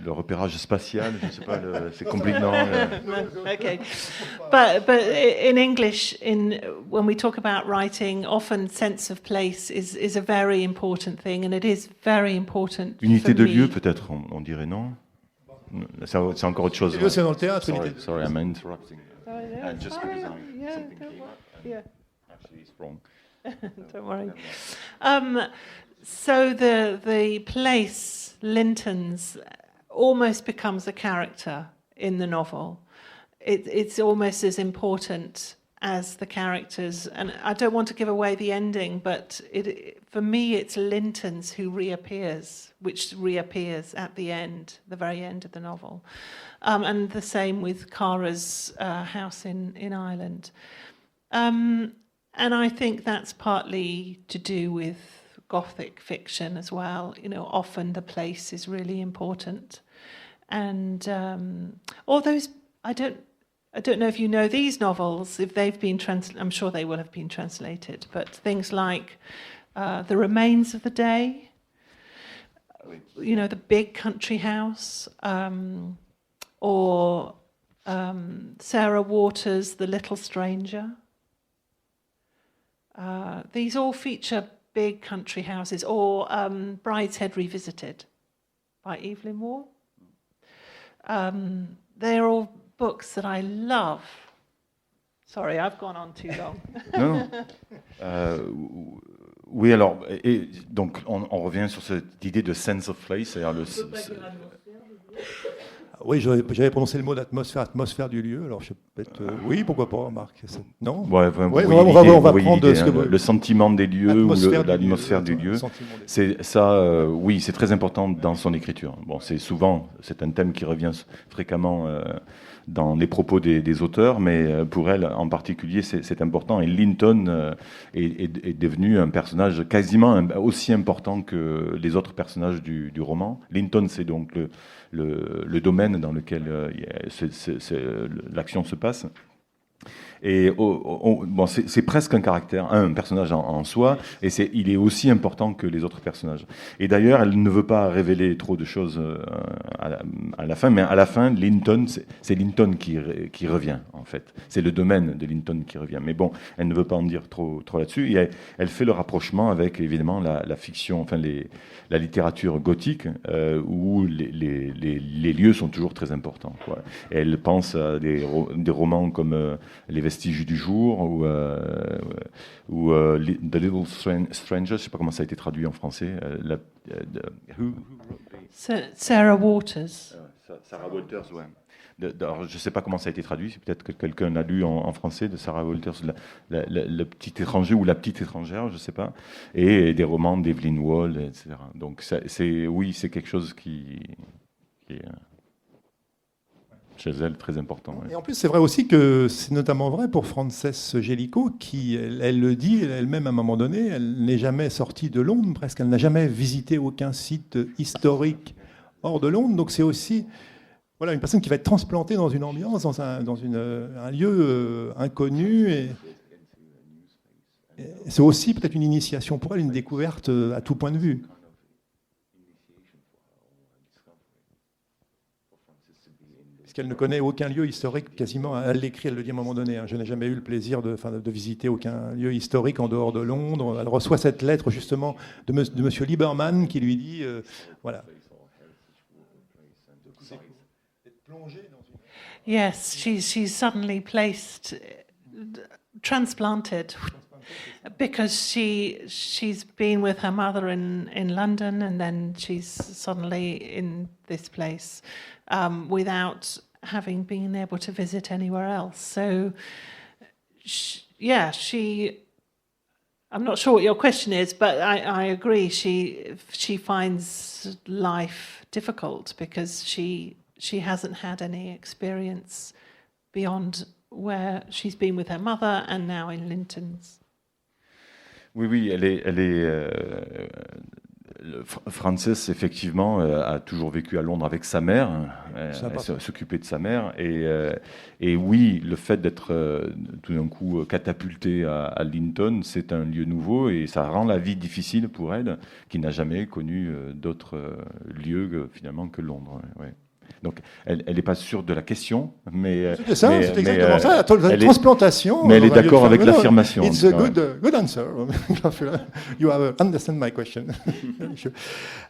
le repérage spatial, je ne sais pas, c'est compliqué. Non, Okay, but in English, when we talk about writing, often sense of place is a very important thing, and it is very important. unité for de me. lieu, peut-être, on dirait non. C'est encore autre chose. Les lieux, c'est dans le théâtre, Sorry, unité de- sorry, I'm interrupting. Oh, yeah, Just sorry. because Yeah, something don't came worry. up. Yeah. Actually, it's wrong. Don't worry. So the place Linton's almost becomes a character in the novel. It's almost as important as the characters, and I don't want to give away the ending, but for me it's Linton's who reappears, which reappears at the very end of the novel, and the same with Cara's house in Ireland. And I think that's partly to do with Gothic fiction as well. You know, often the place is really important. And all those, I don't know if you know these novels, if they've been I'm sure they will have been translated, but things like The Remains of the Day, you know, The Big Country House, or Sarah Waters' The Little Stranger. These all feature big country houses, or Brideshead Revisited by Evelyn Waugh. They're all books that I love. Sorry, I've gone on too long. Non, non. Oui, alors, et donc on revient sur cette idée de sense of place, c'est-à-dire Oui, j'avais prononcé le mot d'atmosphère, atmosphère du lieu. Alors, je peut-être. Oui, pourquoi pas, Marc. Non. Ouais, enfin, Ouais, vous on voyez va l'idée, prendre l'idée, ce que hein, le sentiment des lieux ou l'atmosphère du lieu. sentiment des- C'est ça, oui, c'est très important dans son écriture. Bon, c'est un thème qui revient fréquemment dans les propos des auteurs, mais pour elle en particulier, c'est important. Et Linton est devenu un personnage quasiment aussi important que les autres personnages du roman. Linton, c'est donc le domaine dans lequel l'action se passe. Et bon, c'est presque un caractère, un personnage en soi, et il est aussi important que les autres personnages. Et d'ailleurs, elle ne veut pas révéler trop de choses à la fin, mais à la fin, Linton, c'est Linton qui revient, en fait. C'est le domaine de Linton qui revient. Mais bon, elle ne veut pas en dire trop là-dessus. Et elle fait le rapprochement avec, évidemment, la fiction, enfin, la littérature gothique, où les lieux sont toujours très importants, quoi. Et elle pense à des romans comme Les Vestiges du jour ou The Little Stranger, je ne sais pas comment ça a été traduit en français. Sarah Waters. Sarah Walters, ouais. Alors, je ne sais pas comment ça a été traduit, peut-être que quelqu'un l'a lu en français, de Sarah Walters, le petit étranger ou la petite étrangère, je ne sais pas, et des romans d'Evelyn Waugh, etc. Donc oui, c'est quelque chose qui est chez elle très important. Ouais. Et en plus, c'est vrai aussi que c'est notamment vrai pour Frances Gélico, qui, elle le dit elle-même à un moment donné, elle n'est jamais sortie de Londres, presque. Elle n'a jamais visité aucun site historique hors de Londres. Donc c'est aussi une personne qui va être transplantée dans une ambiance, dans un lieu inconnu. Et c'est aussi peut-être une initiation pour elle, une découverte à tout point de vue. Puisqu'elle ne connaît aucun lieu historique quasiment. Elle l'écrit, elle le dit à un moment donné. Je n'ai jamais eu le plaisir de visiter aucun lieu historique en dehors de Londres. Elle reçoit cette lettre justement de Monsieur Lieberman qui lui dit voilà. Yes, she's suddenly transplanted, because she's been with her mother in London, and then she's suddenly in this place without having been able to visit anywhere else. So, I'm not sure what your question is, but I agree. She finds life difficult because she hasn't had any experience beyond where she's been with her mother and now in Linton's. Oui, elle est Frances, effectivement, a toujours vécu à Londres avec sa mère. Elle s'occupait de sa mère. Et oui, le fait d'être tout d'un coup catapulté à Linton, c'est un lieu nouveau et ça rend la vie difficile pour elle, qui n'a jamais connu d'autres lieux finalement que Londres. Ouais. Donc, elle n'est pas sûre de la question, mais c'est ça, c'est exactement ça. La transplantation. Mais elle est d'accord avec l'affirmation. It's a good answer. You understand my question.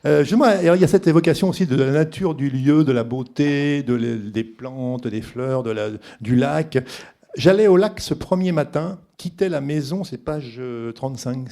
Il y a cette évocation aussi de la nature du lieu, de la beauté, des plantes, des fleurs, du lac. J'allais au lac ce premier matin, quittais la maison, c'est page 35,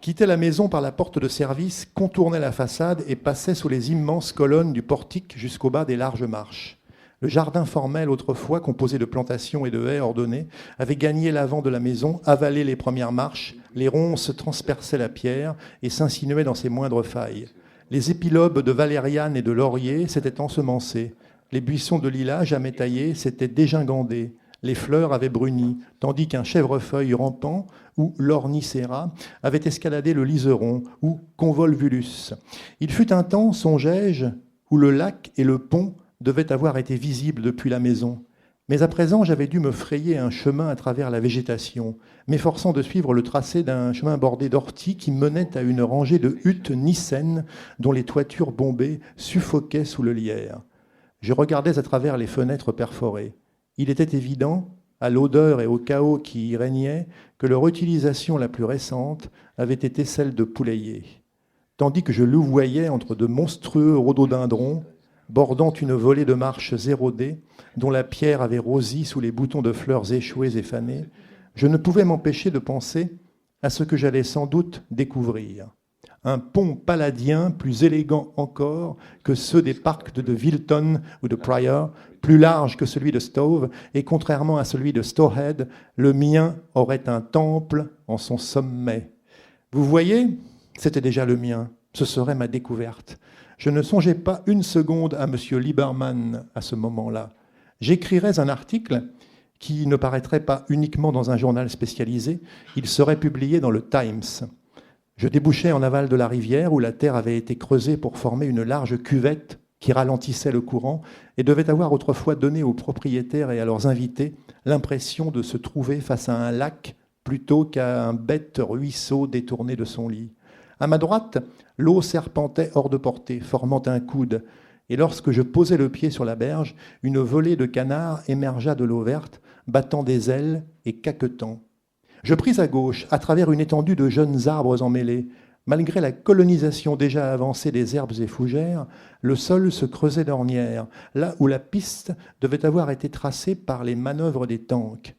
quittait la maison par la porte de service, contournait la façade et passait sous les immenses colonnes du portique jusqu'au bas des larges marches. Le jardin formel, autrefois composé de plantations et de haies ordonnées, avait gagné l'avant de la maison, avalé les premières marches, les ronces transperçaient la pierre et s'insinuaient dans ses moindres failles. Les épilobes de valériane et de laurier s'étaient ensemencés. Les buissons de lilas, jamais taillés, s'étaient dégingandés. Les fleurs avaient bruni, tandis qu'un chèvrefeuille rampant ou l'ornicera avait escaladé le liseron ou convolvulus. Il fut un temps, songeais-je, où le lac et le pont devaient avoir été visibles depuis la maison. Mais à présent, j'avais dû me frayer un chemin à travers la végétation, m'efforçant de suivre le tracé d'un chemin bordé d'orties qui menait à une rangée de huttes nicènes dont les toitures bombées suffoquaient sous le lierre. Je regardais à travers les fenêtres perforées. Il était évident, à l'odeur et au chaos qui y régnait, que leur utilisation la plus récente avait été celle de poulailler. Tandis que je louvoyais entre de monstrueux rhododendrons, bordant une volée de marches érodées, dont la pierre avait rosi sous les boutons de fleurs échouées et fanées, je ne pouvais m'empêcher de penser à ce que j'allais sans doute découvrir. Un pont palladien plus élégant encore que ceux des parcs de Wilton ou de Prior, plus large que celui de Stowe, et contrairement à celui de Stourhead, le mien aurait un temple en son sommet. Vous voyez, c'était déjà le mien, ce serait ma découverte. Je ne songeais pas une seconde à M. Lieberman à ce moment-là. J'écrirais un article qui ne paraîtrait pas uniquement dans un journal spécialisé, il serait publié dans le Times. Je débouchais en aval de la rivière où la terre avait été creusée pour former une large cuvette qui ralentissait le courant et devait avoir autrefois donné aux propriétaires et à leurs invités l'impression de se trouver face à un lac plutôt qu'à un bête ruisseau détourné de son lit. À ma droite, l'eau serpentait hors de portée, formant un coude, et lorsque je posai le pied sur la berge, une volée de canards émergea de l'eau verte, battant des ailes et caquetant. Je pris à gauche, à travers une étendue de jeunes arbres emmêlés. Malgré la colonisation déjà avancée des herbes et fougères, le sol se creusait d'ornières, là où la piste devait avoir été tracée par les manœuvres des tanks.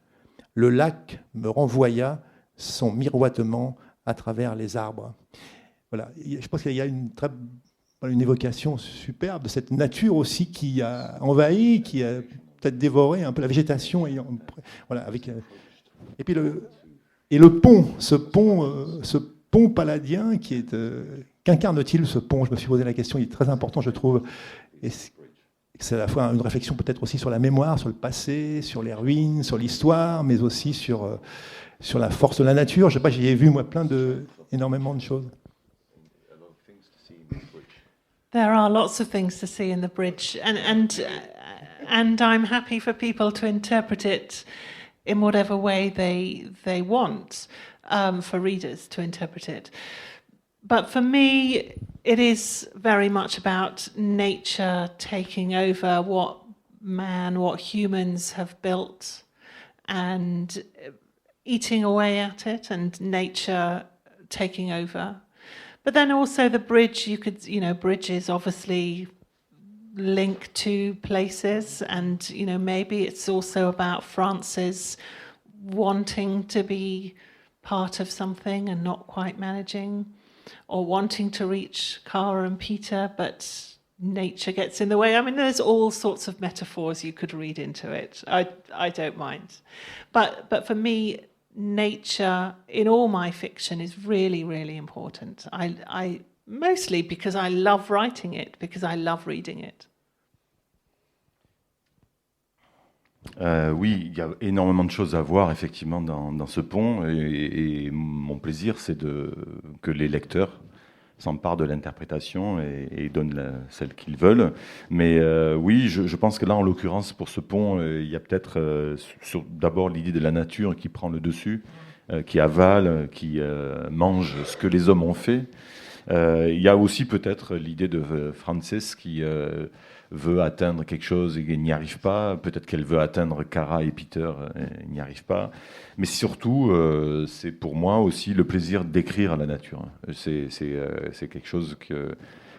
Le lac me renvoya son miroitement à travers les arbres. Voilà. Je pense qu'il y a une évocation superbe de cette nature aussi qui a envahi, qui a peut-être dévoré un peu la végétation. Voilà, avec, et puis le pont, ce pont palladien qu'incarne-t-il ce pont? Je me suis posé la question, il est très important, je trouve. Et c'est à la fois une réflexion peut-être aussi sur la mémoire, sur le passé, sur les ruines, sur l'histoire, mais aussi sur la force de la nature. Je sais pas, j'y ai vu moi énormément de choses. There are lots of things to see in the bridge, and I'm happy for people to interpret it in whatever way they want, for readers to interpret it. But for me, it is very much about nature taking over what humans have built and eating away at it, and nature taking over. But then also the bridge, bridges obviously link to places, and maybe it's also about Frances wanting to be part of something and not quite managing, or wanting to reach Cara and Peter, but nature gets in the way. I mean, there's all sorts of metaphors you could read into it. I don't mind, but for me, nature in all my fiction is really, really important. I mostly because I love writing it, because I love reading it. Oui, il y a énormément de choses à voir effectivement dans ce pont et mon plaisir c'est que les lecteurs s'emparent de l'interprétation et donnent celle qu'ils veulent. Mais oui, je pense que là en l'occurrence pour ce pont, il y a peut-être d'abord l'idée de la nature qui prend le dessus, qui avale, qui mange ce que les hommes ont fait. Il y a aussi peut-être l'idée de Frances qui veut atteindre quelque chose et n'y arrive pas. Peut-être qu'elle veut atteindre Cara et Peter et n'y arrive pas. Mais surtout, c'est pour moi aussi le plaisir d'écrire la nature. C'est quelque chose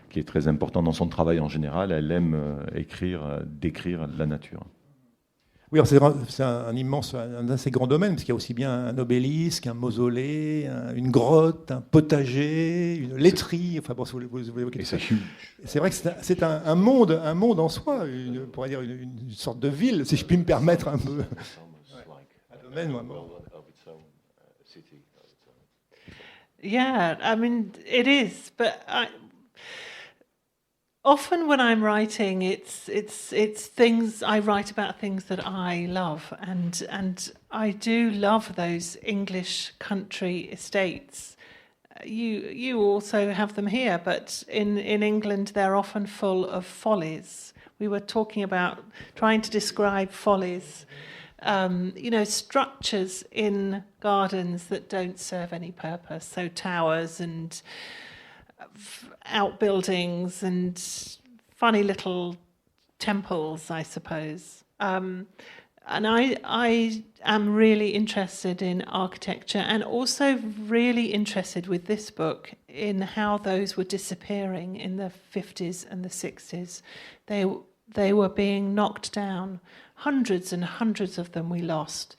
qui est très important dans son travail en général. Elle aime décrire la nature. Oui, c'est un immense, un assez grand domaine, parce qu'il y a aussi bien un obélisque, un mausolée, une grotte, un potager, une laiterie. Enfin bon, vous évoquez ça. C'est vrai que c'est un monde en soi, on pourrait dire une sorte de ville, si je puis me permettre un peu. Un domaine, Yeah, I mean, it is, but often when I'm writing, it's things I write about things that I love, and I do love those English country estates. You also have them here, but in England they're often full of follies. We were talking about trying to describe follies. Structures in gardens that don't serve any purpose. So towers and outbuildings and funny little temples, I suppose. And I am really interested in architecture and also really interested with this book in how those were disappearing in the 50s and the 60s. They were being knocked down. Hundreds and hundreds of them we lost.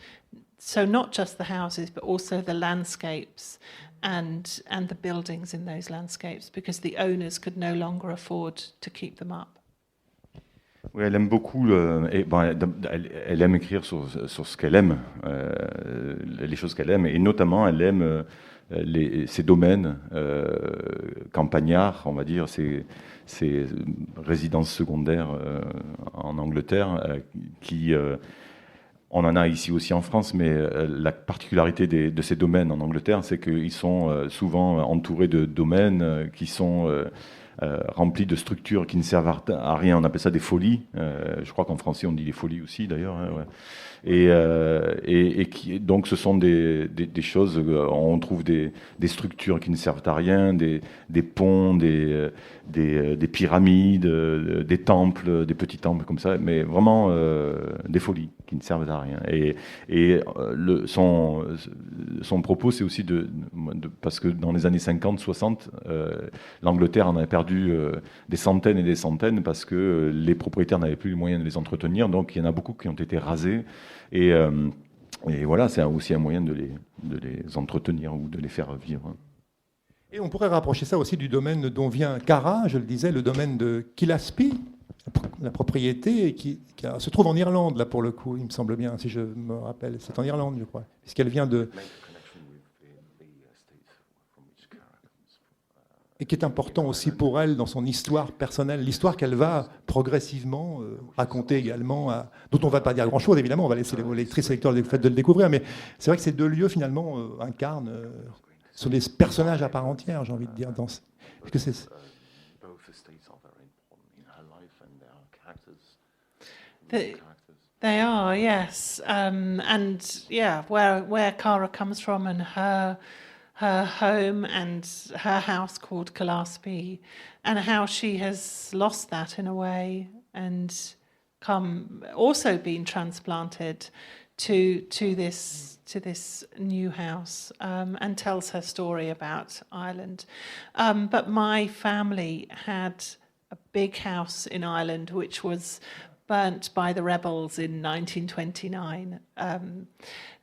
So not just the houses, but also the landscapes and the buildings in those landscapes, because the owners could no longer afford to keep them up. Oui, elle aime beaucoup, elle aime écrire sur ce qu'elle aime, les choses qu'elle aime, et notamment elle aime ces domaines campagnards, on va dire, ces résidences secondaires en Angleterre, qui, on en a ici aussi en France, mais la particularité de ces domaines en Angleterre, c'est qu'ils sont souvent entourés de domaines qui sont remplis de structures qui ne servent à rien. On appelle ça des folies. Je crois qu'en français, on dit les folies aussi, d'ailleurs. Hein, ouais. Donc ce sont des choses, on trouve des structures qui ne servent à rien, des ponts, des pyramides, des temples, des petits temples comme ça, mais vraiment des folies qui ne servent à rien. Son propos, c'est aussi parce que dans les années 50-60, l'Angleterre en a perdu des centaines et des centaines parce que les propriétaires n'avaient plus les moyens de les entretenir, donc il y en a beaucoup qui ont été rasés. Et voilà, c'est aussi un moyen de les entretenir ou de les faire vivre. Et on pourrait rapprocher ça aussi du domaine dont vient Cara, je le disais, le domaine de Killaspie, la propriété qui se trouve en Irlande, là pour le coup, il me semble bien, si je me rappelle. C'est en Irlande, je crois, puisqu'elle vient de... Et qui est important aussi pour elle dans son histoire personnelle, l'histoire qu'elle va progressivement raconter également, dont on ne va pas dire grand-chose, évidemment, on va laisser les lectrices et lecteurs le fait de le découvrir, mais c'est vrai que ces deux lieux, finalement, incarnent, sont des personnages à part entière, j'ai envie de dire. Parce que c'est... They are, yes. And yeah, where Cara comes from and her home and her house called Killaspie, and how she has lost that in a way and also been transplanted to this new house, and tells her story about Ireland. But my family had a big house in Ireland which was burnt by the rebels in 1929.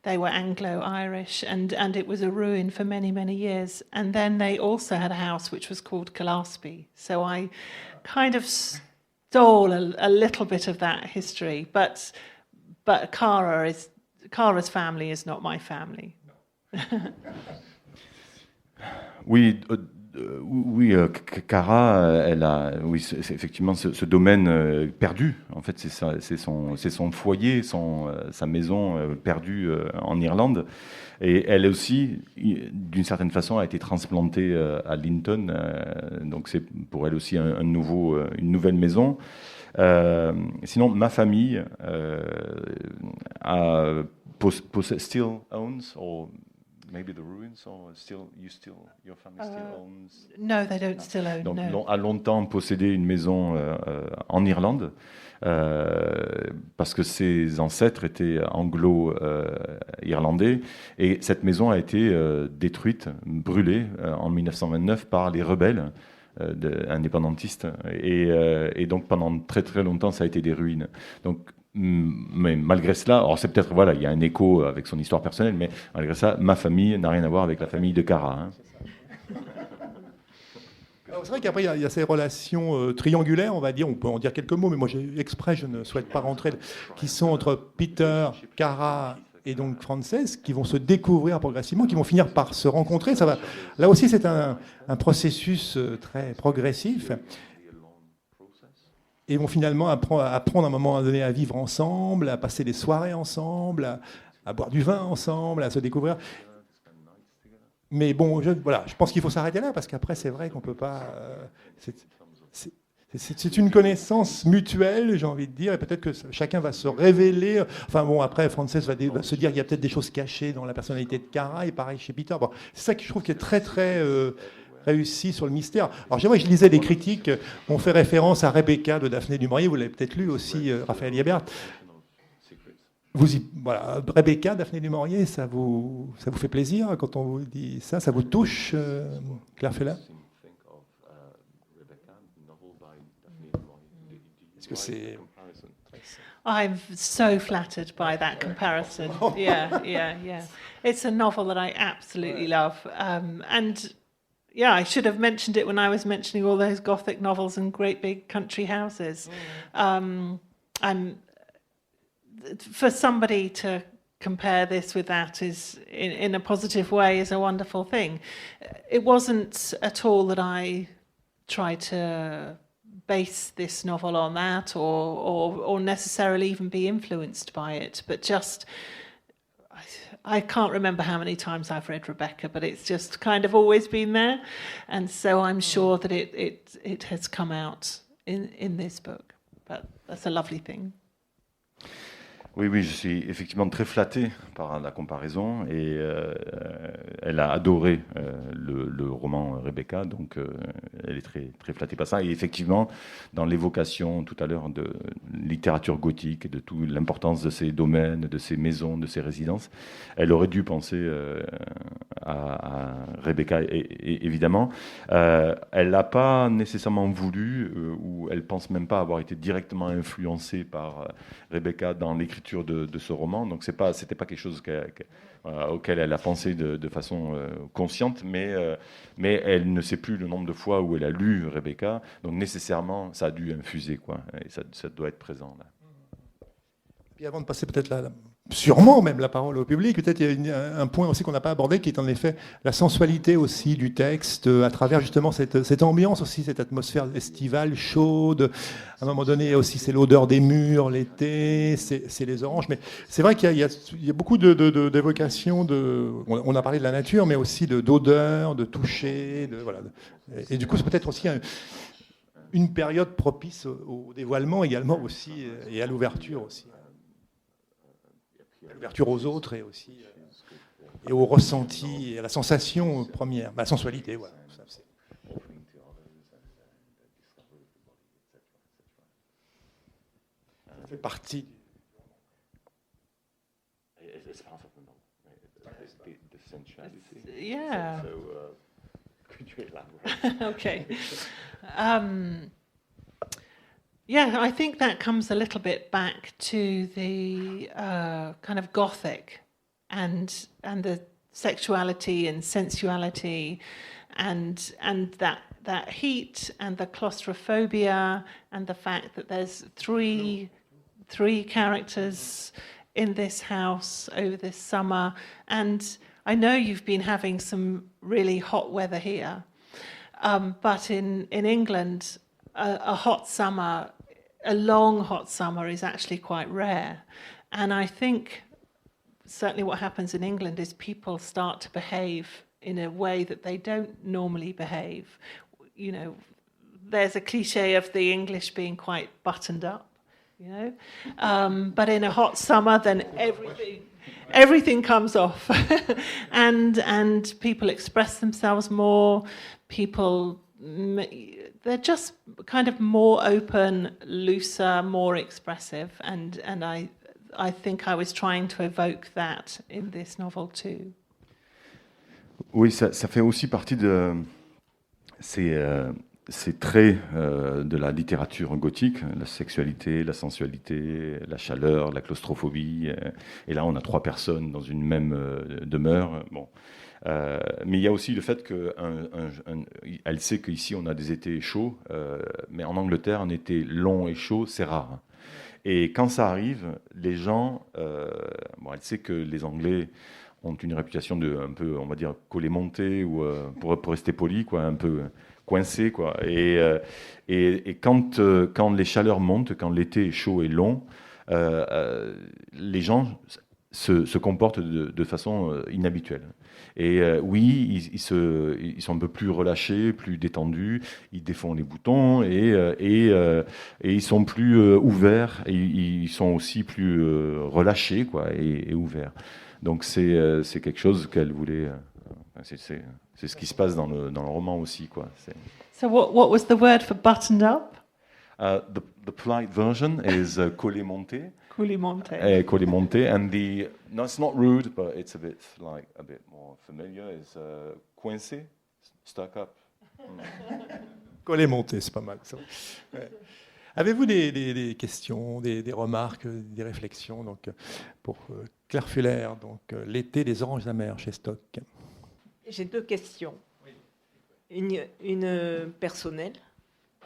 They were Anglo-Irish, and it was a ruin for many, many years. And then they also had a house which was called Killaspie. So I kind of stole a little bit of that history. But Cara's family is not my family. Oui, Oui, Cara, elle a, oui, c'est effectivement ce domaine perdu. En fait, c'est son foyer, sa maison perdue en Irlande. Et elle aussi, d'une certaine façon, a été transplantée à Linton. Donc c'est pour elle aussi une nouvelle maison. Sinon, ma famille still owns, or maybe the ruins, or your family still owns. No, they don't still own. Donc, No. a longtemps possédé une maison en Irlande parce que ses ancêtres étaient anglo-irlandais et cette maison a été détruite, brûlée en 1929 par les rebelles indépendantistes et donc pendant très très longtemps ça a été des ruines. Donc mais malgré cela, alors c'est peut-être, voilà, il y a un écho avec son histoire personnelle, mais malgré ça, ma famille n'a rien à voir avec la famille de Cara. Hein. C'est vrai qu'après, il y a ces relations triangulaires, on va dire, on peut en dire quelques mots, mais moi, exprès, je ne souhaite pas rentrer, qui sont entre Peter, Cara et donc Frances, qui vont se découvrir progressivement, qui vont finir par se rencontrer. Ça va. Là aussi, c'est un processus très progressif. Et vont finalement apprendre à un moment donné à vivre ensemble, à passer des soirées ensemble, à boire du vin ensemble, à se découvrir. Mais bon, je pense qu'il faut s'arrêter là, parce qu'après, c'est vrai qu'on ne peut pas... c'est une connaissance mutuelle, j'ai envie de dire, et peut-être que chacun va se révéler. Enfin bon, après, Frances va se dire qu'il y a peut-être des choses cachées dans la personnalité de Cara, et pareil chez Peter. Bon, c'est ça que je trouve qui est très, très... réussi sur le mystère. Alors, je lisais des critiques, on fait référence à Rebecca de Daphné du Maurier, vous l'avez peut-être lu aussi, Raphaël Yebert. Voilà, Rebecca, Daphné du Maurier, ça vous fait plaisir quand on vous dit ça? Ça vous touche, Claire Fella? Est-ce que c'est... I'm so flattered by that comparison. Yeah. It's a novel that I absolutely love. And yeah, I should have mentioned it when I was mentioning all those Gothic novels and great big country houses. For somebody to compare this with that is, in a positive way, is a wonderful thing. It wasn't at all that I tried to base this novel on that or necessarily even be influenced by it, but just... I can't remember how many times I've read Rebecca, but it's just kind of always been there. And so I'm sure that it has come out in this book. But that's a lovely thing. Oui, je suis effectivement très flatté par la comparaison et elle a adoré le roman Rebecca, donc elle est très, très flattée par ça. Et effectivement, dans l'évocation tout à l'heure de littérature gothique et de toute l'importance de ces domaines, de ces maisons, de ces résidences, elle aurait dû penser à Rebecca, évidemment. Elle n'a pas nécessairement voulu, ou elle pense même pas avoir été directement influencée par Rebecca dans l'écriture de ce roman, donc c'était pas quelque chose auquel elle a pensé de façon consciente, mais elle ne sait plus le nombre de fois où elle a lu Rebecca, donc nécessairement ça a dû infuser, quoi, et ça doit être présent là. Puis avant de passer peut-être sûrement même la parole au public, peut-être il y a un point aussi qu'on n'a pas abordé, qui est en effet la sensualité aussi du texte, à travers justement cette ambiance aussi, cette atmosphère estivale, chaude. À un moment donné aussi, c'est l'odeur des murs, l'été, c'est les oranges. Mais c'est vrai qu'il y a beaucoup d'évocations, on a parlé de la nature, mais aussi d'odeur, de toucher, voilà. Et du coup, c'est peut-être aussi une période propice au dévoilement également aussi, et à l'ouverture aussi. L'ouverture aux autres et aussi et au ressenti et à la sensation première, la sensualité, voilà. Ça fait partie. Yeah. Could you elaborate? Okay. Yeah, I think that comes a little bit back to the kind of Gothic and the sexuality and sensuality and that heat and the claustrophobia and the fact that there's three characters in this house over this summer. And I know you've been having some really hot weather here. But in England, a hot summer, a long hot summer is actually quite rare. And I think certainly what happens in England is people start to behave in a way that they don't normally behave. You know, there's a cliche of the English being quite buttoned up, you know. But in a hot summer, then everything comes off, and people express themselves more. People, they're just kind of more open, looser, more expressive, and I think I was trying to evoke that in this novel too. Oui, ça fait aussi partie de ces traits de la littérature gothique, la sexualité, la sensualité, la chaleur, la claustrophobie. Et là, on a 3 personnes dans une même demeure. Bon. Mais il y a aussi le fait qu'elle sait qu'ici, on a des étés chauds, mais en Angleterre, un été long et chaud, c'est rare. Et quand ça arrive, les gens... elle sait que les Anglais ont une réputation de un peu, on va dire, collet-monté, ou pour rester poli, quoi, un peu coincé, quoi. Et quand les chaleurs montent, quand l'été est chaud et long, les gens se comportent de façon inhabituelle. Et oui, ils sont un peu plus relâchés, plus détendus, ils défont les boutons et ils sont plus ouverts, et ils sont aussi plus relâchés, quoi, et ouverts. Donc c'est quelque chose qu'elle voulait. C'est ce qui se passe dans le roman aussi, quoi. So what was the word for buttoned up? The polite version is collet-monté. Collet-monté. Collet-monté, and no, it's not rude, but it's a bit more familiar. Is coincé, stuck up. Collet-monté, c'est pas mal. Ça. Ouais. Avez-vous des questions, des remarques, des réflexions donc, pour Claire Fuller, donc L'été des oranges amères chez Stock? J'ai 2 questions. Une personnelle.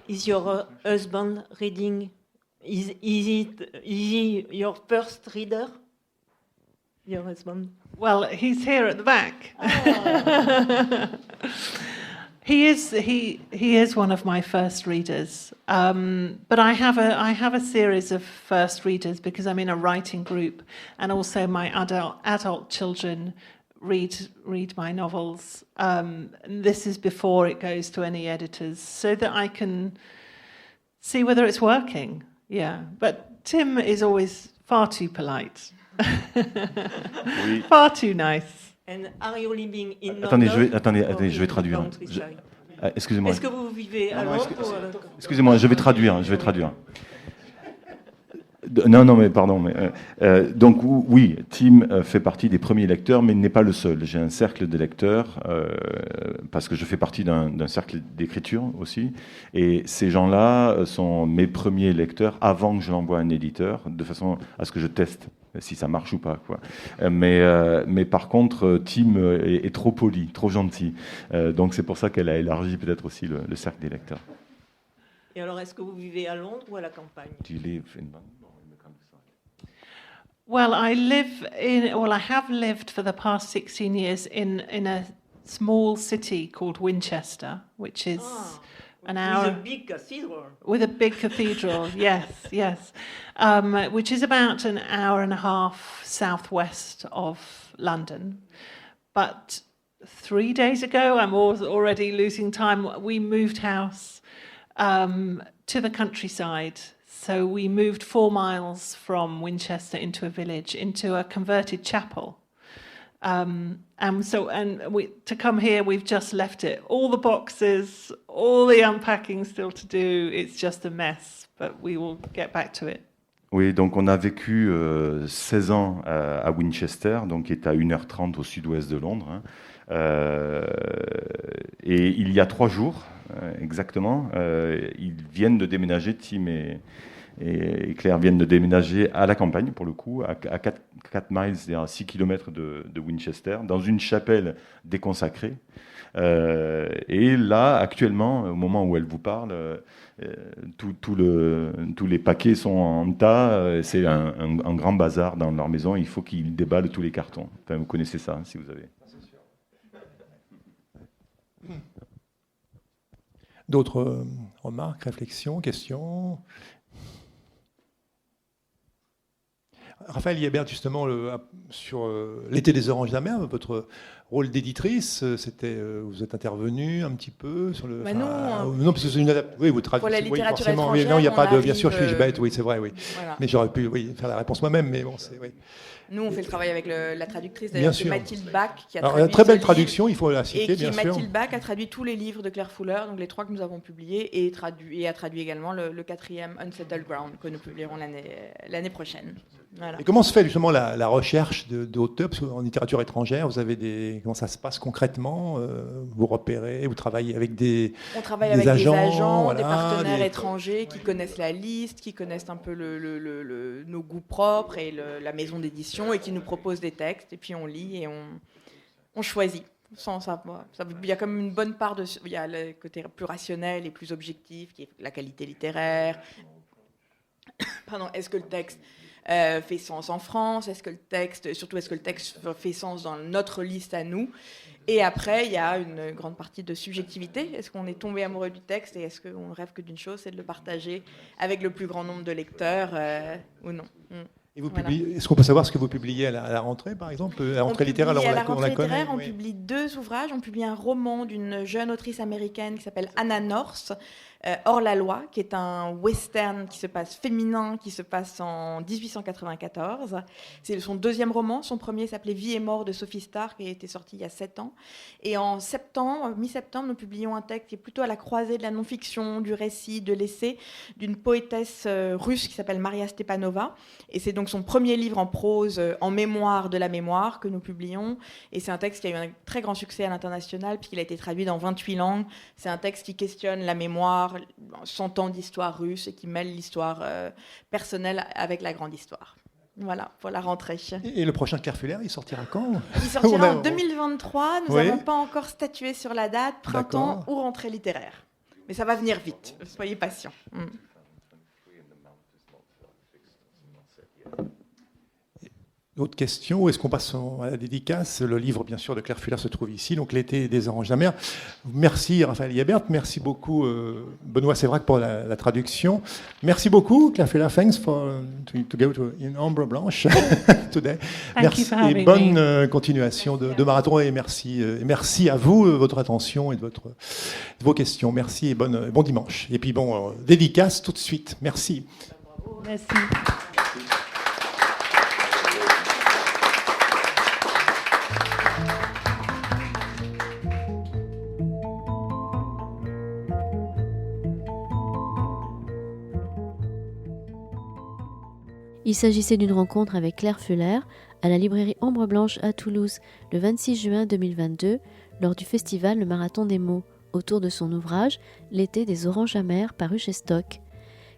Is your husband reading? Is he your first reader? Your husband? Well, he's here at the back. He is one of my first readers. But I have a series of first readers because I'm in a writing group, and also my adult children read my novels. This is before it goes to any editors, so that I can see whether it's working. Yeah, but Tim is always far too polite, Oui. far too nice. And are you living in Attendez, London je vais traduire. Excusez-moi. Est-ce que vous vivez à Londres ou... Excusez-moi, je vais traduire. Non, mais pardon. Donc oui, Tim fait partie des premiers lecteurs, mais il n'est pas le seul. J'ai un cercle de lecteurs, parce que je fais partie d'un cercle d'écriture aussi. Et ces gens-là sont mes premiers lecteurs avant que je l'envoie à un éditeur, de façon à ce que je teste si ça marche ou pas, quoi. Mais par contre, Tim est trop poli, trop gentil. Donc c'est pour ça qu'elle a élargi peut-être aussi le cercle des lecteurs. Et alors, est-ce que vous vivez à Londres ou à la campagne? Do you live in London? Well, I have lived for the past 16 years in a small city called Winchester, which is an hour... With a big cathedral. With a big cathedral, yes. Which is about an hour and a half southwest of London. But 3 days ago, I'm already losing time, we moved house to the countryside. So we moved 4 miles from Winchester into a village, into a converted chapel. To come here, we've just left it. All the boxes, all the unpacking still to do. It's just a mess, but we will get back to it. Oui, donc on a vécu 16 ans à Winchester, donc qui est à 1h30 au sud-ouest de Londres. Et il y a 3 jours, exactement, ils viennent de déménager, Tim et Claire viennent de déménager à la campagne, pour le coup, à 4 miles, c'est-à-dire à 6 km de Winchester, dans une chapelle déconsacrée. Et là, actuellement, au moment où elle vous parle, tous les paquets sont en tas. C'est un grand bazar dans leur maison. Il faut qu'ils déballent tous les cartons. Enfin, vous connaissez ça, si vous avez... D'autres remarques, réflexions, questions? Raphaël Yébert, justement, sur l'été des oranges amères, votre rôle d'éditrice, vous êtes intervenu un petit peu sur le. Non, parce que c'est une adaptation. Oui, vous traduisez. Pour la littérature oui, étrangère, non, il n'y a pas de. arrive, Bien sûr, suis-je bête, oui, c'est vrai, oui. Voilà. Mais j'aurais pu faire la réponse moi-même, mais bon, c'est. Oui. Nous, on fait le travail avec la traductrice, Bien d'ailleurs, sûr. Mathilde Bach, qui a Alors, traduit une très belle ce traduction, livre, il faut la citer, et bien qui, sûr. Mathilde Bach, a traduit tous les livres de Claire Fuller, donc les 3 que nous avons publiés, et a traduit également le 4e Unsettled Ground, que nous publierons l'année prochaine. Voilà. Et comment se fait justement la recherche d'auteurs? Parce qu'en littérature étrangère, vous avez comment ça se passe concrètement? Vous repérez, vous travaillez avec On travaille des avec agents, des agents, voilà, des partenaires étrangers qui connaissent la liste, qui connaissent un peu nos goûts propres et la maison d'édition, et qui nous proposent des textes, et puis on lit et on choisit. Sans savoir. Il y a comme une bonne part il y a le côté plus rationnel et plus objectif, qui est la qualité littéraire. Pardon, est-ce que le texte fait sens en France? Est-ce que le texte fait sens dans notre liste à nous? Et après, il y a une grande partie de subjectivité. Est-ce qu'on est tombé amoureux du texte et est-ce qu'on rêve que d'une chose, c'est de le partager avec le plus grand nombre de lecteurs ou non? Et vous publiez, est-ce qu'on peut savoir ce que vous publiez à la rentrée, par exemple? À la rentrée littéraire, alors on la connaît. On publie 2 ouvrages. On publie un roman d'une jeune autrice américaine qui s'appelle Anna North, Hors la loi, qui est un western féminin qui se passe en 1894. C'est son 2e roman. Son premier s'appelait Vie et mort de Sophie Stark et a été sorti il y a 7 ans. Et en mi-septembre, nous publions un texte qui est plutôt à la croisée de la non-fiction, du récit, de l'essai, d'une poétesse russe qui s'appelle Maria Stepanova. Et c'est donc son premier livre en prose, en mémoire de la mémoire, que nous publions. Et c'est un texte qui a eu un très grand succès à l'international, puisqu'il a été traduit dans 28 langues. C'est un texte qui questionne la mémoire, 100 ans d'histoire russe, et qui mêle l'histoire personnelle avec la grande histoire. Voilà, pour la rentrée. Et le prochain Claire Fuller, il sortira quand? Il sortira en 2023. Nous n'avons pas encore statué sur la date, printemps ou rentrée littéraire. Mais ça va venir vite, soyez patients. Autre question, où est-ce qu'on passe à la dédicace? Le livre, bien sûr, de Claire Fuller se trouve ici, donc L'été des oranges amères. Merci Raphaël Yébert, merci beaucoup Benoît Sévrac pour la traduction. Merci beaucoup Claire Fuller, thanks to go to in Ombre Blanche today. Merci et bonne continuation de marathon, et merci à vous, votre attention et de vos questions. Merci et bon dimanche. Et puis dédicace tout de suite. Merci. Merci. Il s'agissait d'une rencontre avec Claire Fuller à la librairie Ombre Blanche à Toulouse le 26 juin 2022 lors du festival Le Marathon des mots autour de son ouvrage L'été des oranges amères paru chez Stock.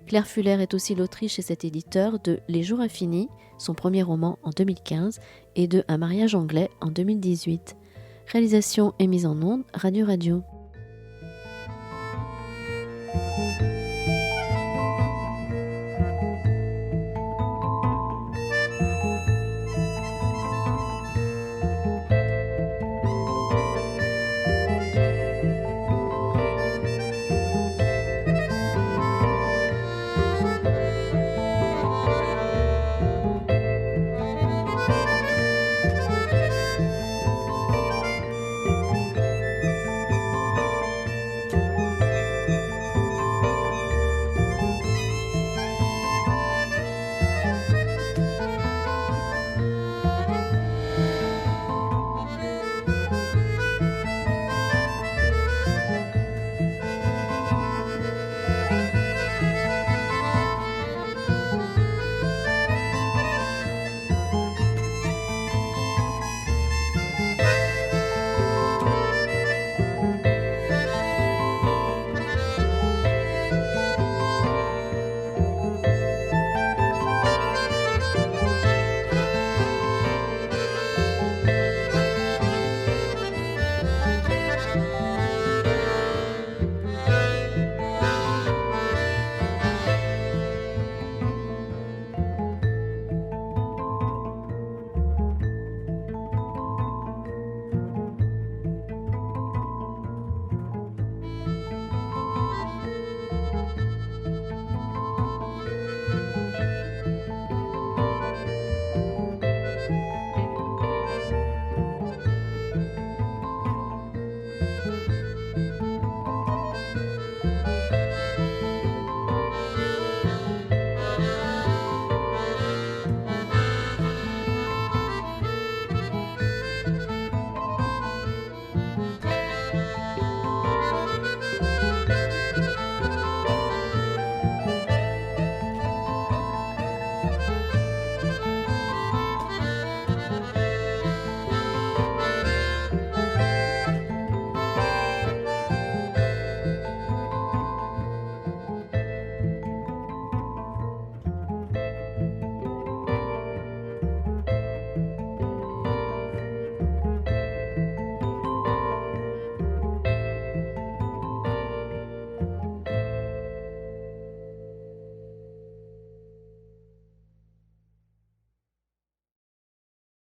Claire Fuller est aussi l'autrice chez cet éditeur de Les jours infinis, son premier roman en 2015, et de Un mariage anglais en 2018. Réalisation et mise en onde, Radio Radio.